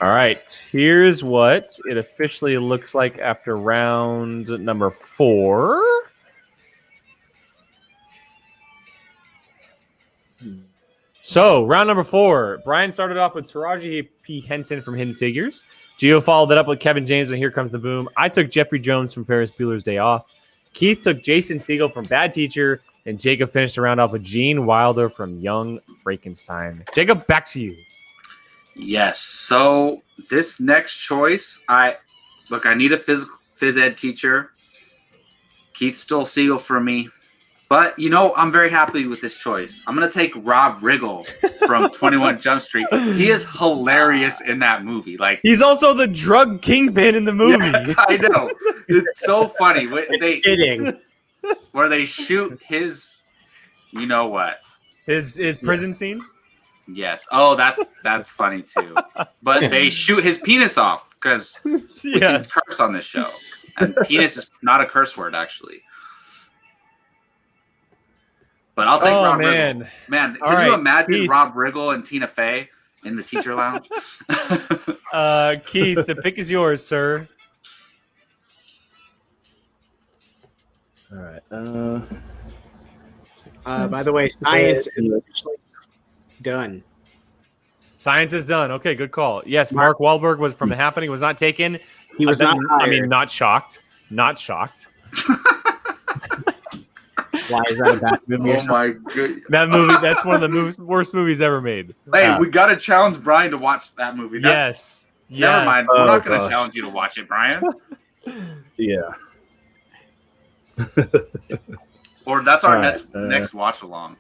All right. Here's what it officially looks like after round number 4. So, round number 4. Brian started off with Taraji P. Henson from Hidden Figures. Gio followed it up with Kevin James and Here Comes the Boom. I took Jeffrey Jones from Ferris Bueller's Day Off. Keith took Jason Segel from Bad Teacher. And Jacob finished the round off with Gene Wilder from Young Frankenstein. Jacob, back to you. Yes. So this next choice, I need a phys ed teacher. Keith stole Segel from me. But, I'm very happy with this choice. I'm going to take Rob Riggle from 21 Jump Street. He is hilarious in that movie. He's also the drug kingpin in the movie. Yeah, I know. It's so funny. Kidding. Where they shoot his, what? His prison scene? Yes. Oh, that's funny too. But they shoot his penis off because we can curse on this show. And penis is not a curse word, actually. But I'll take Rob man. Riggle. Man, All can you right, imagine Keith. Rob Riggle and Tina Fey in the teacher lounge? Keith, the pick is yours, sir. All right. By the way, science is officially done. Science is done. Okay, good call. Yes, Mark Wahlberg was from The Happening. Was not taken. He was not. I mean, not shocked. Not shocked. Why is that a bad movie? Oh my god! That movie. That's one of the worst movies ever made. Hey, we got to challenge Brian to watch that movie. Yes. Never mind. Oh, We're not going to gosh. challenge you to watch it, Brian. Yeah. Or that's our All right, next watch along.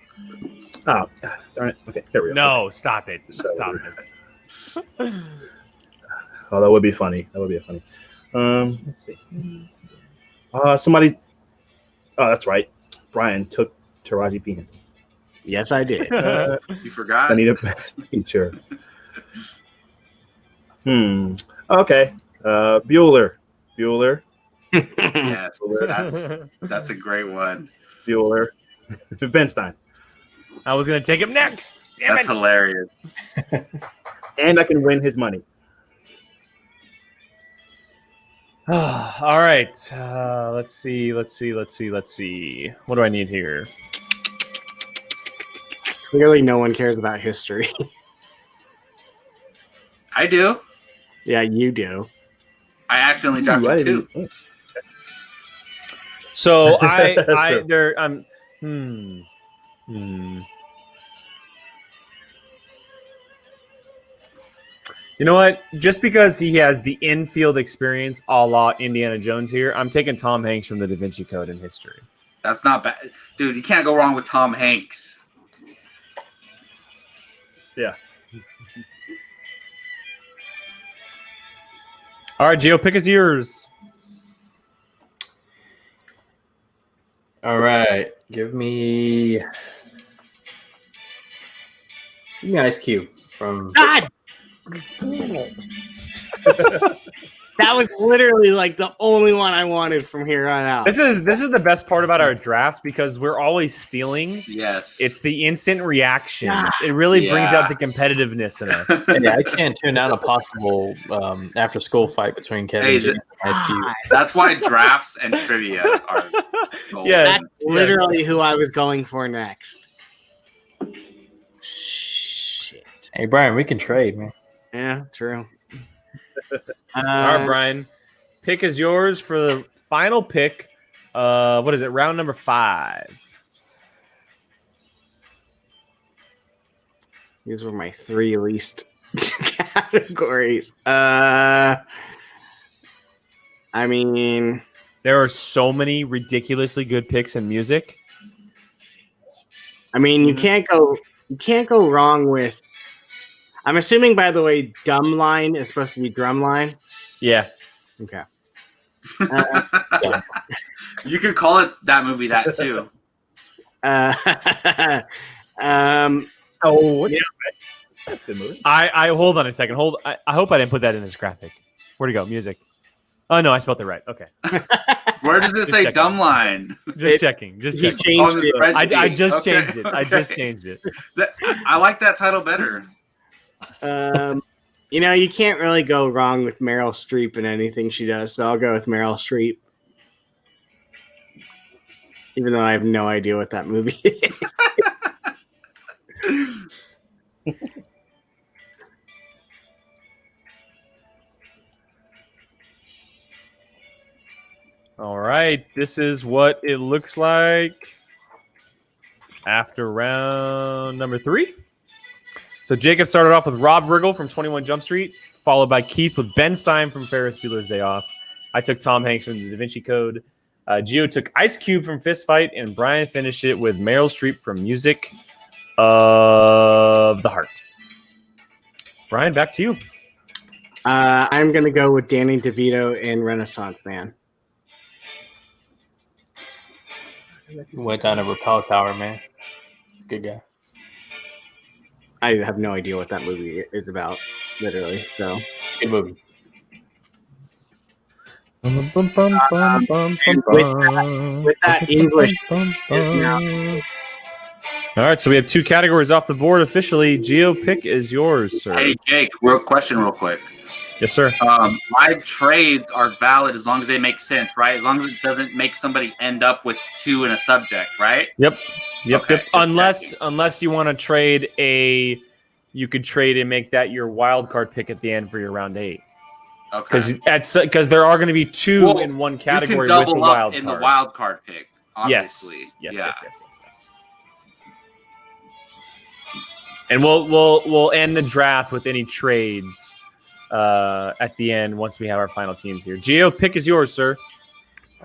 Oh, God, darn it. Okay, here we go. No, stop it. Stop it. Oh, that would be funny. That would be funny. Let's see. Somebody. Oh, that's right. Brian took Taraji P. Henson. Yes, I did. You forgot. I need a best picture. Okay. Bueller. Yes, that's a great one. Bueller. Ben Stein. I was gonna take him next. Damn That's it. hilarious. And I can win his money. All right. Let's see. What do I need here? Clearly, no one cares about history. I do. Yeah, you do. I accidentally dropped I it too. didn't- So That's I true. there You know what? Just because he has the infield experience a la Indiana Jones here, I'm taking Tom Hanks from the Da Vinci Code in history. That's not bad, dude. You can't go wrong with Tom Hanks. Yeah. All right, Gio, pick is yours. All right, give me Ice Cube from. God! That was literally like the only one I wanted from here on out. This is the best part about our drafts because we're always stealing. Yes. It's the instant reactions. It really brings Yeah. out the competitiveness in us. Yeah, I can't turn down a possible after-school fight between Kevin Hey, James and Ice Cube. That's why drafts and trivia are gold. Yes. That's literally who I was going for next. Shit. Hey, Brian, we can trade, man. Yeah, true. All right, Brian. Pick is yours for the final pick. What is it? Round number 5. These were my 3 least categories. I mean, There are so many ridiculously good picks in music. you can't go wrong with. I'm assuming, by the way, dumb line is supposed to be drum line. Yeah. Okay. You could call it that movie that too. Oh, yeah. That's a good movie. I hold on a second. I hope I didn't put that in this graphic. Where'd it go? Music. Oh no, I spelled it right. Okay. Where does it say checking. dumb line? Just checking. Just He checking. On changed the it. spreadsheet. I just Okay, changed it. I okay. just changed it. I like that title better. You can't really go wrong with Meryl Streep in anything she does, so I'll go with Meryl Streep. Even though I have no idea what that movie is. All right. This is what it looks like after round number 3. So Jacob started off with Rob Riggle from 21 Jump Street, followed by Keith with Ben Stein from Ferris Bueller's Day Off. I took Tom Hanks from the Da Vinci Code. Gio took Ice Cube from Fist Fight, and Brian finished it with Meryl Streep from Music of the Heart. Brian, back to you. I'm going to go with Danny DeVito in Renaissance Man. Went down a rappel tower, man. Good guy. I have no idea what that movie is about, literally. So, Good movie. with that English is now All right, so we have 2 categories off the board officially. Geo, pick is yours, sir. Hey, Jake, real quick. Yes, sir. Live trades are valid as long as they make sense, right? As long as it doesn't make somebody end up with 2 in a subject, right? Yep. Okay, Unless you want to trade you could trade and make that your wild card pick at the end for your round 8. Okay. Because there are going to be 2 in one category you can with the double wild up card. in the wild card pick. Obviously. Yes. And we'll end the draft with any trades at the end once we have our final teams here. Geo, pick is yours, sir.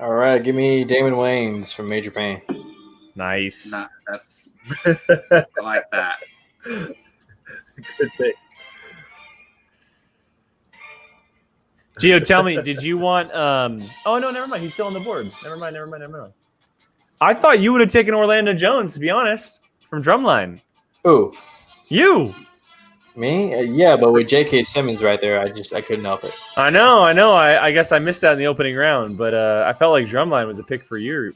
All right, give me Damon Wayans from Major Pain. Nice. Nah, I like that. Good pick. Gio, tell me, did you want oh no, never mind. He's still on the board. Never mind. I thought you would have taken Orlando Jones, to be honest, from Drumline. Who? You. Me? Yeah, but with J.K. Simmons right there, I couldn't help it. I know. I guess I missed that in the opening round, but I felt like Drumline was a pick for you.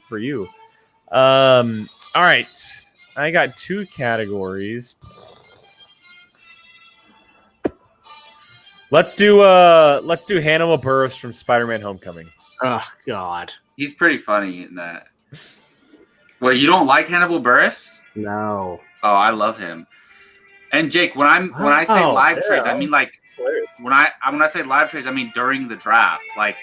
All right. I got 2 categories. Let's do Hannibal Buress from Spider-Man Homecoming. Oh God. He's pretty funny in that. Wait, you don't like Hannibal Buress? No. Oh, I love him. And Jake, when I say live trades, I mean like when I say live trades, I mean during the draft. Like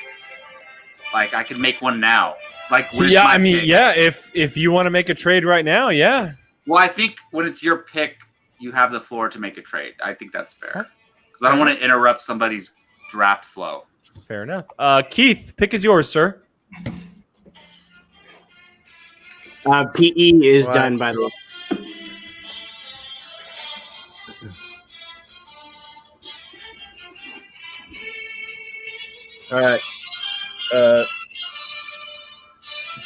I could make one now. Like when it's my pick. Yeah. If you want to make a trade right now, yeah. Well, I think when it's your pick, you have the floor to make a trade. I think that's fair because I don't want to interrupt somebody's draft flow. Fair enough. Keith, pick is yours, sir. PE is done, by the way. All right.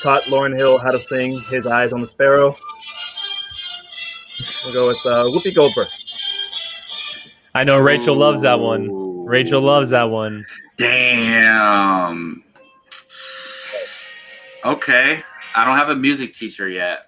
Taught Lauryn Hill how to sing "His Eyes on the Sparrow." We'll go with Whoopi Goldberg. I know Rachel loves that one. Rachel loves that one. Damn. Okay. I don't have a music teacher yet.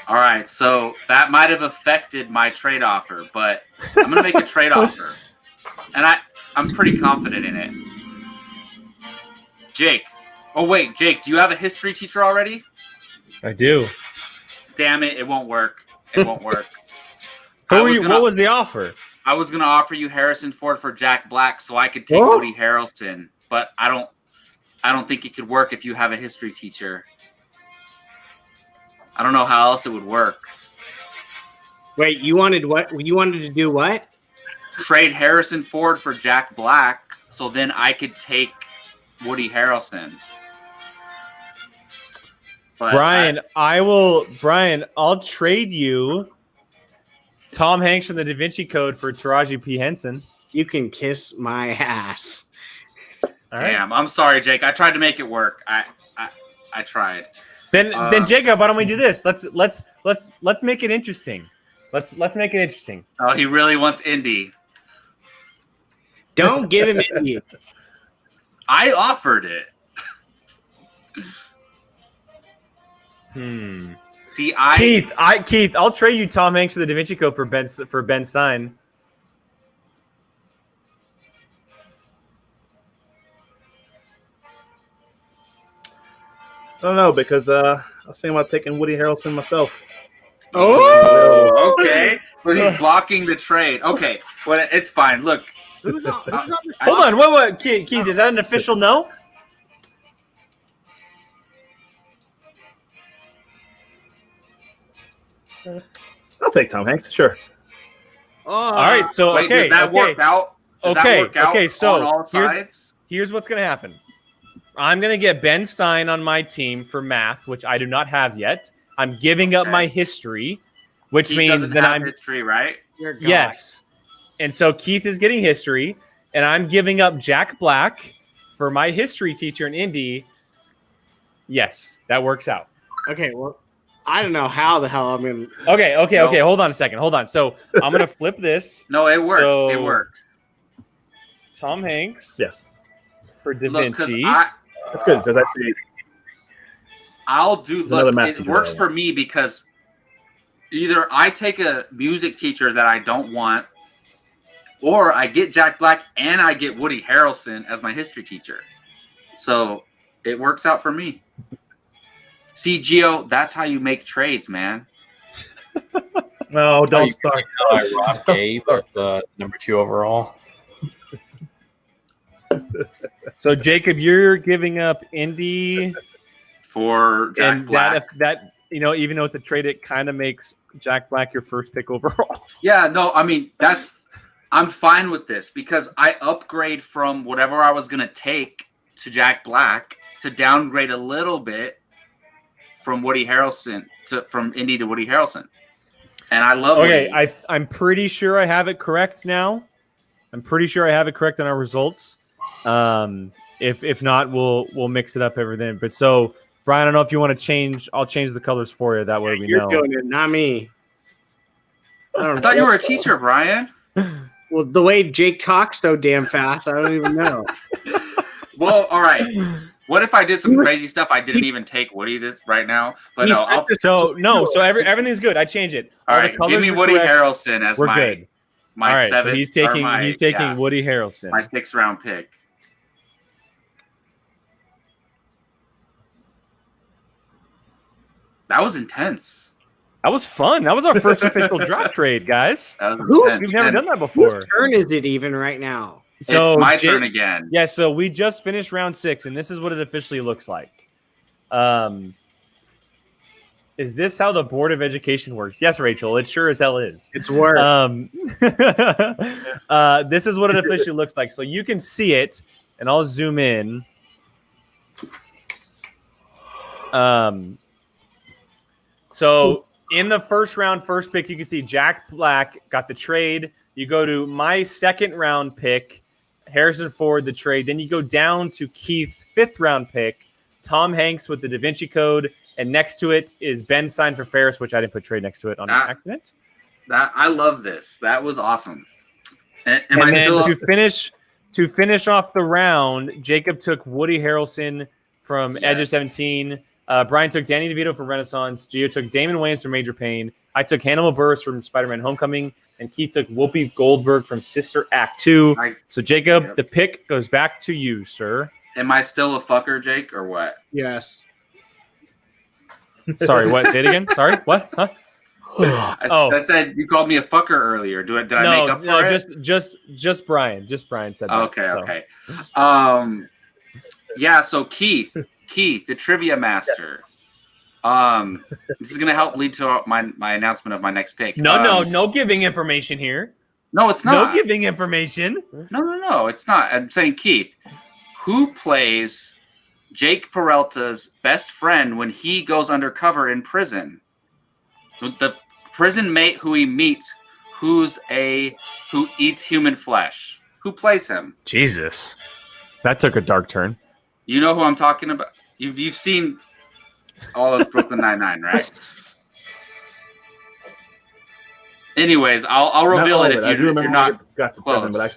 All right, so that might have affected my trade offer, but I'm going to make a trade offer. And I'm pretty confident in it. Jake. Oh, wait, Jake, do you have a history teacher already? I do. Damn it, it won't work. It won't work. What was the offer? I was going to offer you Harrison Ford for Jack Black so I could take Woody Harrelson, but I don't think it could work if you have a history teacher. I don't know how else it would work. Wait, you wanted what? You wanted to do what? Trade Harrison Ford for Jack Black, so then I could take Woody Harrelson. But Brian, I'll trade you Tom Hanks from the Da Vinci Code for Taraji P. Henson. You can kiss my ass. All right. Damn, I'm sorry, Jake. I tried to make it work. I tried. Then Jacob, why don't we do this? Let's make it interesting. Let's make it interesting. Oh, he really wants Indy. Don't give him Indy. I offered it. See, Keith, I'll trade you Tom Hanks for the Da Vinci Code for Ben Stein. I don't know because I was thinking about taking Woody Harrelson myself. Oh, okay. But he's blocking the trade. Okay, well, it's fine. Look. Hold on. What? Keith, is that an official no? I'll take Tom Hanks, sure. All right. So wait, does that work out? So on all sides? Here's what's going to happen. I'm going to get Ben Stein on my team for math, which I do not have yet. I'm giving up my history, which means that I'm history, right? Yes. And so Keith is getting history, and I'm giving up Jack Black for my history teacher in Indy. Yes, that works out. Okay, well, I don't know how the hell I'm going to. Okay. No. Okay. Hold on a second. Hold on. So I'm gonna flip this. No, it works. So- It works. Tom Hanks Yes, for Da Look, because Vinci. that's good. There's actually I'll do. another Look, math it teacher works that I for me because either I take a music teacher that I don't want, or I get Jack Black and I get Woody Harrelson as my history teacher. So it works out for me. See, Gio, that's how you make trades, man. no, don't start. Rob Gabe at the number 2 overall. So Jacob, you're giving up Indy, For Jack and Black. that even though it's a trade, it kind of makes Jack Black your first pick overall. Yeah, no, I mean, I'm fine with this because I upgrade from whatever I was going to take to Jack Black to downgrade a little bit from Woody Harrelson from Indy to Woody Harrelson. And I love Okay, Woody. I'm pretty sure I have it correct now. I'm pretty sure I have it correct on our results. If not, we'll mix it up everything. But so Brian, I don't know if you want to change. I'll change the colors for you. That way we You're know. doing it, not me. I thought you were a teacher, Brian. Well, the way Jake talks so damn fast, I don't even know. Well, all right. What if I did some crazy stuff? I didn't even take Woody this right now. But no, I'll So everything's good. I change it. all the right. colors Give me are Woody correct. Harrelson as We're my good. my All right, seventh. so he's taking yeah, Woody Harrelson. my 6th round pick. That was intense. That was fun. That was our first official drop trade, guys. That was Who's- intense. We've never And done that Whose before. turn is it even right now? So it's my Jake- turn again. Yeah, so we just finished round 6, and this is what it officially looks like. Is this how the Board of Education works? Yes, Rachel, it sure as hell is. It's work. This is what it officially looks like. So you can see it, and I'll zoom in. So in the first round, first pick, you can see Jack Black got the trade. You go to my 2nd round pick, Harrison Ford, the trade. Then you go down to Keith's 5th round pick, Tom Hanks with the Da Vinci Code. And next to it is Ben signed for Ferris, which I didn't put trade next to it on accident. That I love this. That was awesome. Am And I then still to finish off the round, Jacob took Woody Harrelson from Edge of Yes. 17. Brian took Danny DeVito from Renaissance. Gio took Damon Wayans from Major Pain. I took Hannibal Buress from Spider-Man Homecoming. And Keith took Whoopi Goldberg from Sister Act 2. So, Jacob, Yep. the pick goes back to you, sir. Am I still a fucker, Jake, or what? Yes. Sorry, what? Say it again. Sorry, what? Huh? I said you called me a fucker earlier. Did I make up for it? Just Brian. Just Brian said that. Okay, so. okay. Yeah, so Keith, the trivia master. This is gonna help lead to my announcement of my next pick. No giving information here. No, it's not. No giving information. No, it's not. I'm saying Keith, who plays Jake Peralta's best friend when he goes undercover in prison? The prison mate who he meets, who eats human flesh. Who plays him? Jesus, that took a dark turn. You know who I'm talking about. You've seen all of Brooklyn Nine-Nine, right? Anyways, I'll reveal it if you're not got the close. present, but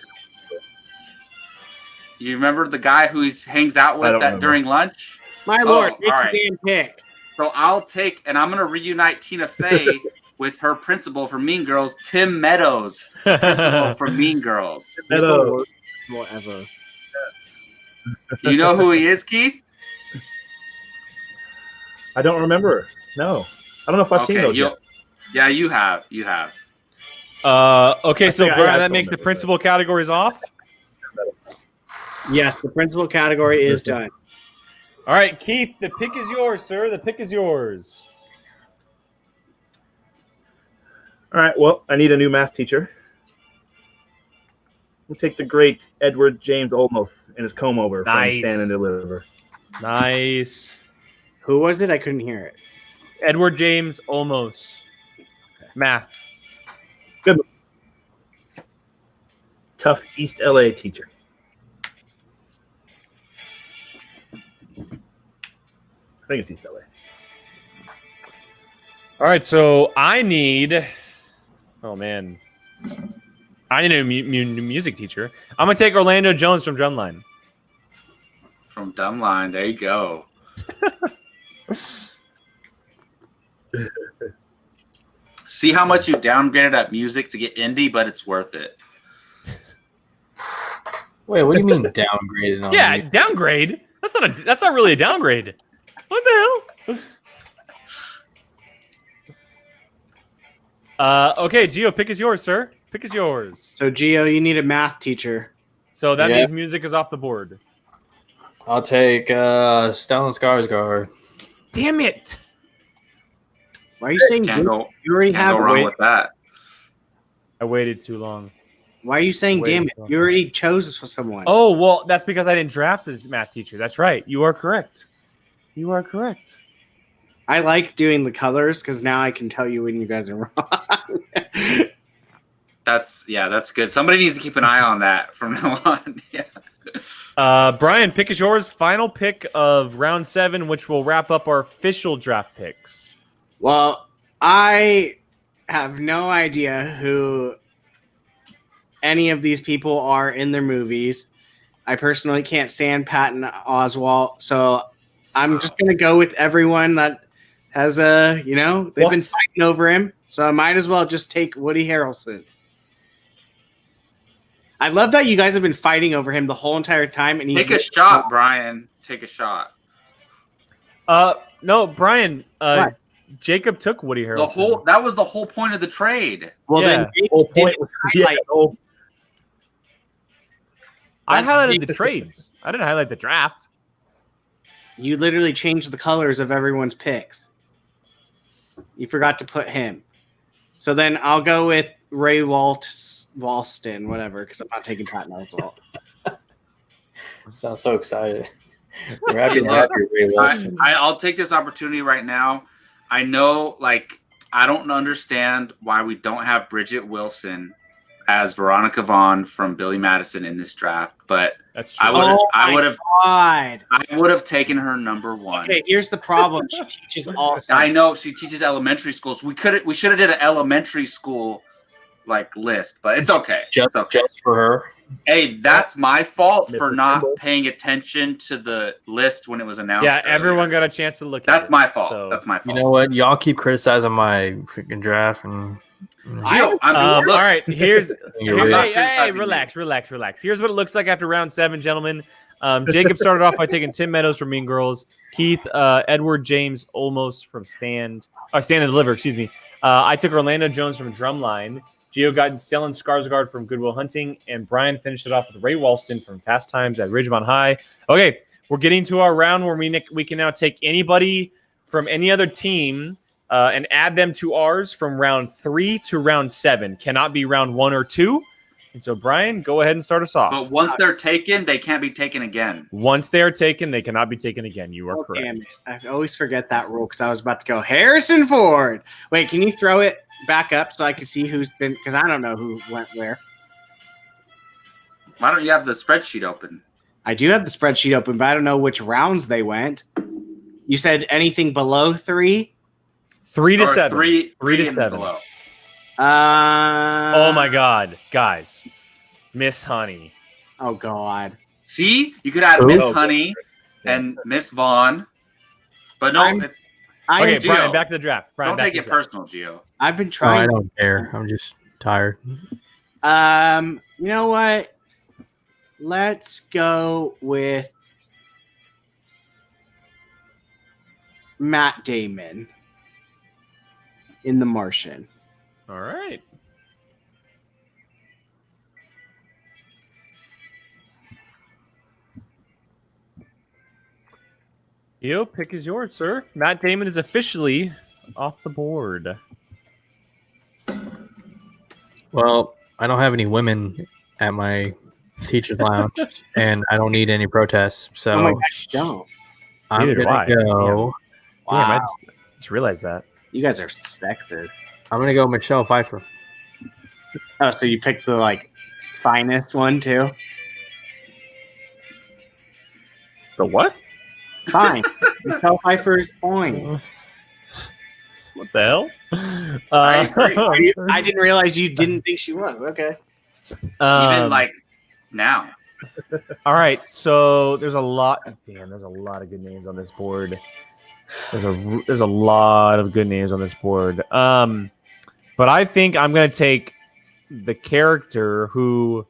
You remember the guy who he hangs out I with don't that remember. during lunch? My lord, all make right. the damn pick. So I'm going to reunite Tina Fey with her principal from Mean Girls, Tim Meadows, principal from Mean Girls. Meadows. Whatever. Do you know who he is, Keith? I don't remember. No, I don't know if I've seen those yet. Yeah, you have. Okay, so think I Brian, got that some makes of the it, principal categories off. Yes, the principal category is done. All right, Keith, the pick is yours, sir. The pick is yours. All right. Well, I need a new math teacher. We'll take the great Edward James Olmos in his comb over Nice. from Stand and Deliver. Nice. Who was it? I couldn't hear it. Edward James Olmos. Math. Tough East LA teacher. I think it's East LA. All right, so I need. Oh man, I need a music teacher. I'm gonna take Orlando Jones from Drumline. From Dumbline, there you go. See how much you downgraded that music to get indie, but it's worth it. Wait, what do you mean downgraded? On Yeah, me? downgrade. That's not really a downgrade. What the hell? Okay, Gio, pick is yours, sir. Pick is yours. So, Gio, you need a math teacher. So that Yeah. means music is off the board. I'll take Stellan Skarsgård. Damn it! Why are you saying Can't go, you already can't have go wrong wait? with that. I waited too long. Why are you saying Wait, damn it? so- You already chose someone. Oh, well, that's because I didn't draft a math teacher. That's right. You are correct. You are correct. I like doing the colors because now I can tell you when you guys are wrong. That's good. Somebody needs to keep an eye on that from now on. Yeah. Brian, pick is yours. Final pick of round 7, which will wrap up our official draft picks. Well, I have no idea who any of these people are in their movies. I personally can't stand Patton Oswalt, so I'm just going to go with everyone that has they've been fighting over him, so I might as well just take Woody Harrelson. I love that you guys have been fighting over him the whole entire time, and he's Take a shot, Brian. Take a shot. No, Brian. What? Jacob took Woody Harrelson. That was the whole point of the trade. Well, Yeah. then Jake Whole did point it was highlight. I That's highlighted big. the trades. I didn't highlight the draft. You literally changed the colors of everyone's picks. You forgot to put him. So then I'll go with Ray Walston, whatever, because I'm not taking Patton Oswalt. Sounds so excited. We're happy to have you, Ray Wilson. I'll take this opportunity right now. I know, I don't understand why we don't have Bridget Wilson as Veronica Vaughn from Billy Madison in this draft, but That's true. I would have God. taken her number 1. Okay, here's the problem. She teaches all I know she teaches elementary schools. We should have did an elementary school list, but it's okay. Just for her. Hey, that's my fault Mr. for not Kimball. paying attention to the list when it was announced. Yeah, earlier. everyone got a chance to look at That's it. my fault. So- That's my You fault. know what? Y'all keep criticizing my freaking draft, and Gio, look, all right, here's You're I'm not hey, criticizing you. relax. Here's what it looks like after round 7, gentlemen. Jacob started off by taking Tim Meadows from Mean Girls, Keith Edward James Olmos from Stand and Deliver. Excuse me. I took Orlando Jones from Drumline. Gio got Stellan Skarsgård from Good Will Hunting, and Brian finished it off with Ray Walston from Fast Times at Ridgemont High. Okay, we're getting to our round where we can now take anybody from any other team and add them to ours from round 3 to round 7. Cannot be round 1 or 2. And so, Brian, go ahead and start us off. But once they're taken, they can't be taken again. Once they are taken, they cannot be taken again. You are Oh, correct. damn it. I always forget that rule because I was about to go Harrison Ford. Wait, can you throw it back up so I can see who's been, because I don't know who went where. Why don't you have the spreadsheet open? I do have the spreadsheet open, but I don't know which rounds they went. You said anything below 3? 3 to Or 7. Three 3 to and 7. below. Oh my God, guys, Miss Honey. Oh God. See, you could add Who? Miss Oh, Honey and Miss Vaughn, but no, I'm- Okay, Gio, Brian, back to the draft. Brian, don't back take to it the draft. personal, Gio. I've been I trying. don't care. I'm just tired. You know what? Let's go with Matt Damon in The Martian. All right. Yo, pick is yours, sir. Matt Damon is officially off the board. Well, I don't have any women at my teacher's lounge, and I don't need any protests. So Oh my gosh, don't. I'm Neither do I. gonna go. Damn, I Wow. just realized that. You guys are sexist. I'm gonna go Michelle Pfeiffer. Oh, so you picked the finest one too? The what? Fine. Michelle Pfeiffer's fine. What the hell? I agree. I didn't realize you didn't think she was. Okay. Even like now. All right, so there's a lot. Damn, there's a lot of good names on this board. There's a lot of good names on this board. But I think I'm gonna take the character who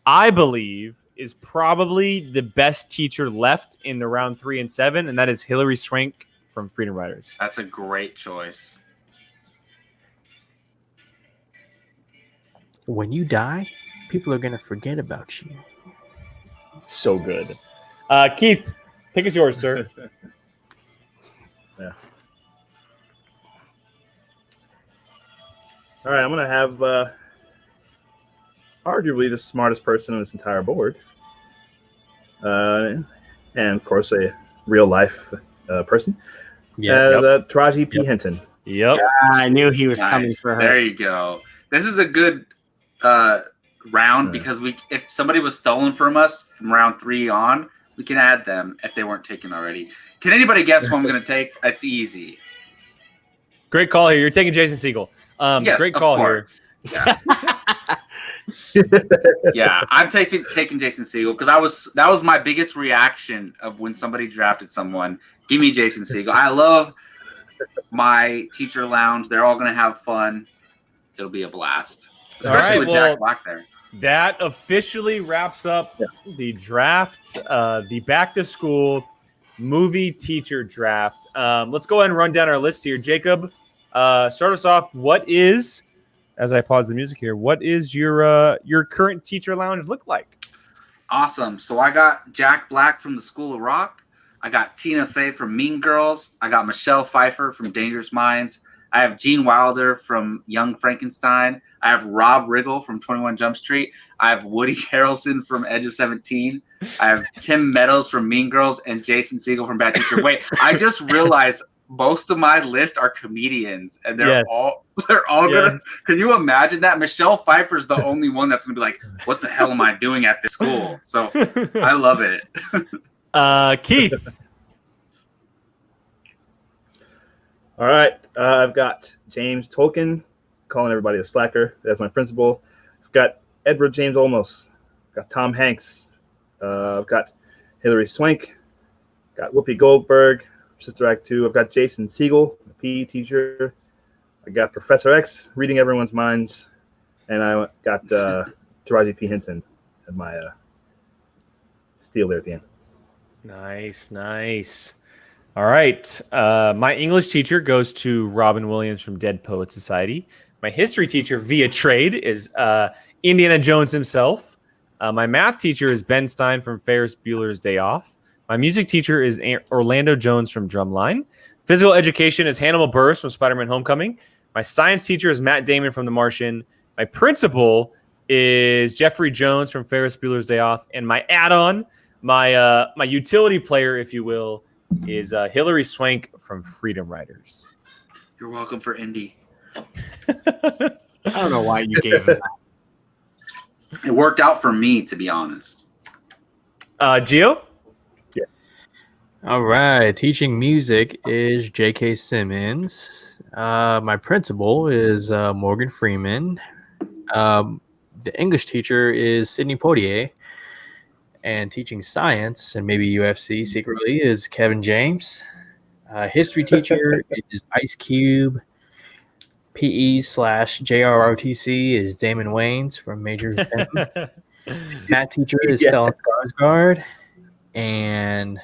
I believe is probably the best teacher left in the round 3 and 7, and that is Hilary Swank from Freedom Riders. That's a great choice. When you die, people are going to forget about you. So good. Keith, pick is yours, sir. Yeah. All right, I'm going to have arguably the smartest person on this entire board. And, of course, a real-life person. Taraji P. Henson. Yep. I knew he was coming for her. There you go. This is a good round because if somebody was stolen from us from round 3 on, we can add them if they weren't taken already. Can anybody guess what I'm going to take? It's easy. Great call here. You're taking Jason Segel. Yes, great call here. Yeah. Yeah, I'm taking Jason Segel because that was my biggest reaction of when somebody drafted someone. Give me Jason Segel. I love my teacher lounge. They're all going to have fun. It'll be a blast, especially with Jack Black there. That officially wraps up the draft, the back to school movie teacher draft. Let's go ahead and run down our list here. Jacob, start us off. What is, as I pause the music here, what is your current teacher lounge look like? Awesome. So I got Jack Black from the School of Rock. I got Tina Fey from Mean Girls. I got Michelle Pfeiffer from Dangerous Minds. I have Gene Wilder from Young Frankenstein. I have Rob Riggle from 21 Jump Street. I have Woody Harrelson from Edge of 17. I have Tim Meadows from Mean Girls and Jason Segel from Bad Teacher. Wait, I just realized most of my list are comedians, and they're all gonna. Can you imagine that? Michelle Pfeiffer's the only one that's gonna be like, "What the hell am I doing at this school?" So I love it. Keith. All right, I've got James Tolkien, calling everybody a slacker. That's my principal. I've got Edward James Olmos. I've got Tom Hanks. I've got Hilary Swank. Got Whoopi Goldberg, Sister Act 2. I've got Jason Segel, a PE teacher. I got Professor X, reading everyone's minds. And I got Taraji P. Henson at my steal there at the end. Nice. All right. My English teacher goes to Robin Williams from Dead Poet Society. My history teacher via trade is Indiana Jones himself. My math teacher is Ben Stein from Ferris Bueller's Day Off. My music teacher is Orlando Jones from Drumline. Physical education is Hannibal Buress from Spider-Man Homecoming. My science teacher is Matt Damon from The Martian. My principal is Jeffrey Jones from Ferris Bueller's Day Off. And my add-on, my utility player, if you will, is Hilary Swank from Freedom Riders. You're welcome for Indy. I don't know why you gave him that. It worked out for me, to be honest. Gio? Yeah. All right. Teaching music is J.K. Simmons. My principal is Morgan Freeman. The English teacher is Sidney Poitier. And teaching science and maybe UFC secretly is Kevin James. History teacher is Ice Cube. PE/JROTC is Damon Wayans from Major Benton. Math teacher is Stellan Skarsgård. And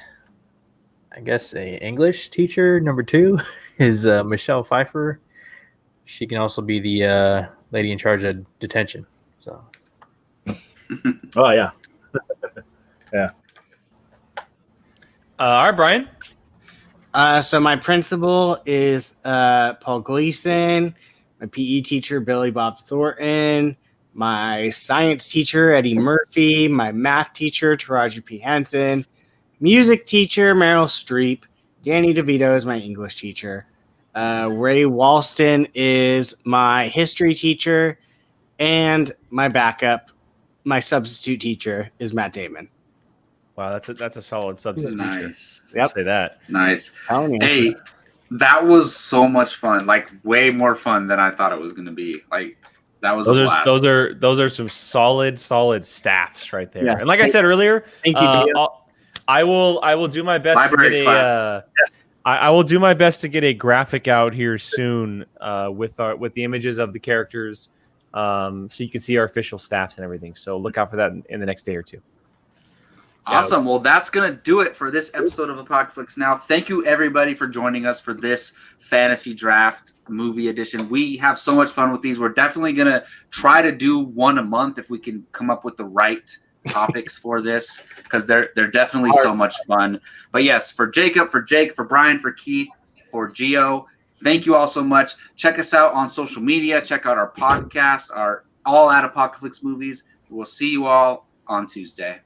I guess a English teacher, number 2, is Michelle Pfeiffer. She can also be the lady in charge of detention. So. Oh, yeah. Yeah. All right, Brian. So my principal is Paul Gleason. My PE teacher, Billy Bob Thornton. My science teacher, Eddie Murphy. My math teacher, Taraji P. Henson. Music teacher, Meryl Streep. Danny DeVito is my English teacher. Ray Walston is my history teacher. And my backup, my substitute teacher, is Matt Damon. Wow, that's a solid substitute teacher. Nice. Yep. Say that. Nice. Oh, yeah. Hey, That was so much fun. Like way more fun than I thought it was going to be. Like that was a blast. Those are some solid staffs right there. Yeah. And like I said earlier, Thank you, Gio. I will do my best Library to get a. I will do my best to get a graphic out here soon with the images of the characters, so you can see our official staffs and everything. So look out for that in the next day or two. Awesome. Well, that's going to do it for this episode of Apocaflix Now. Thank you, everybody, for joining us for this fantasy draft movie edition. We have so much fun with these. We're definitely going to try to do one a month if we can come up with the right topics for this, because they're definitely so much fun. But yes, for Jacob, for Jake, for Brian, for Keith, for Gio, thank you all so much. Check us out on social media. Check out our podcast, our all at Apocaflix Movies. We'll see you all on Tuesday.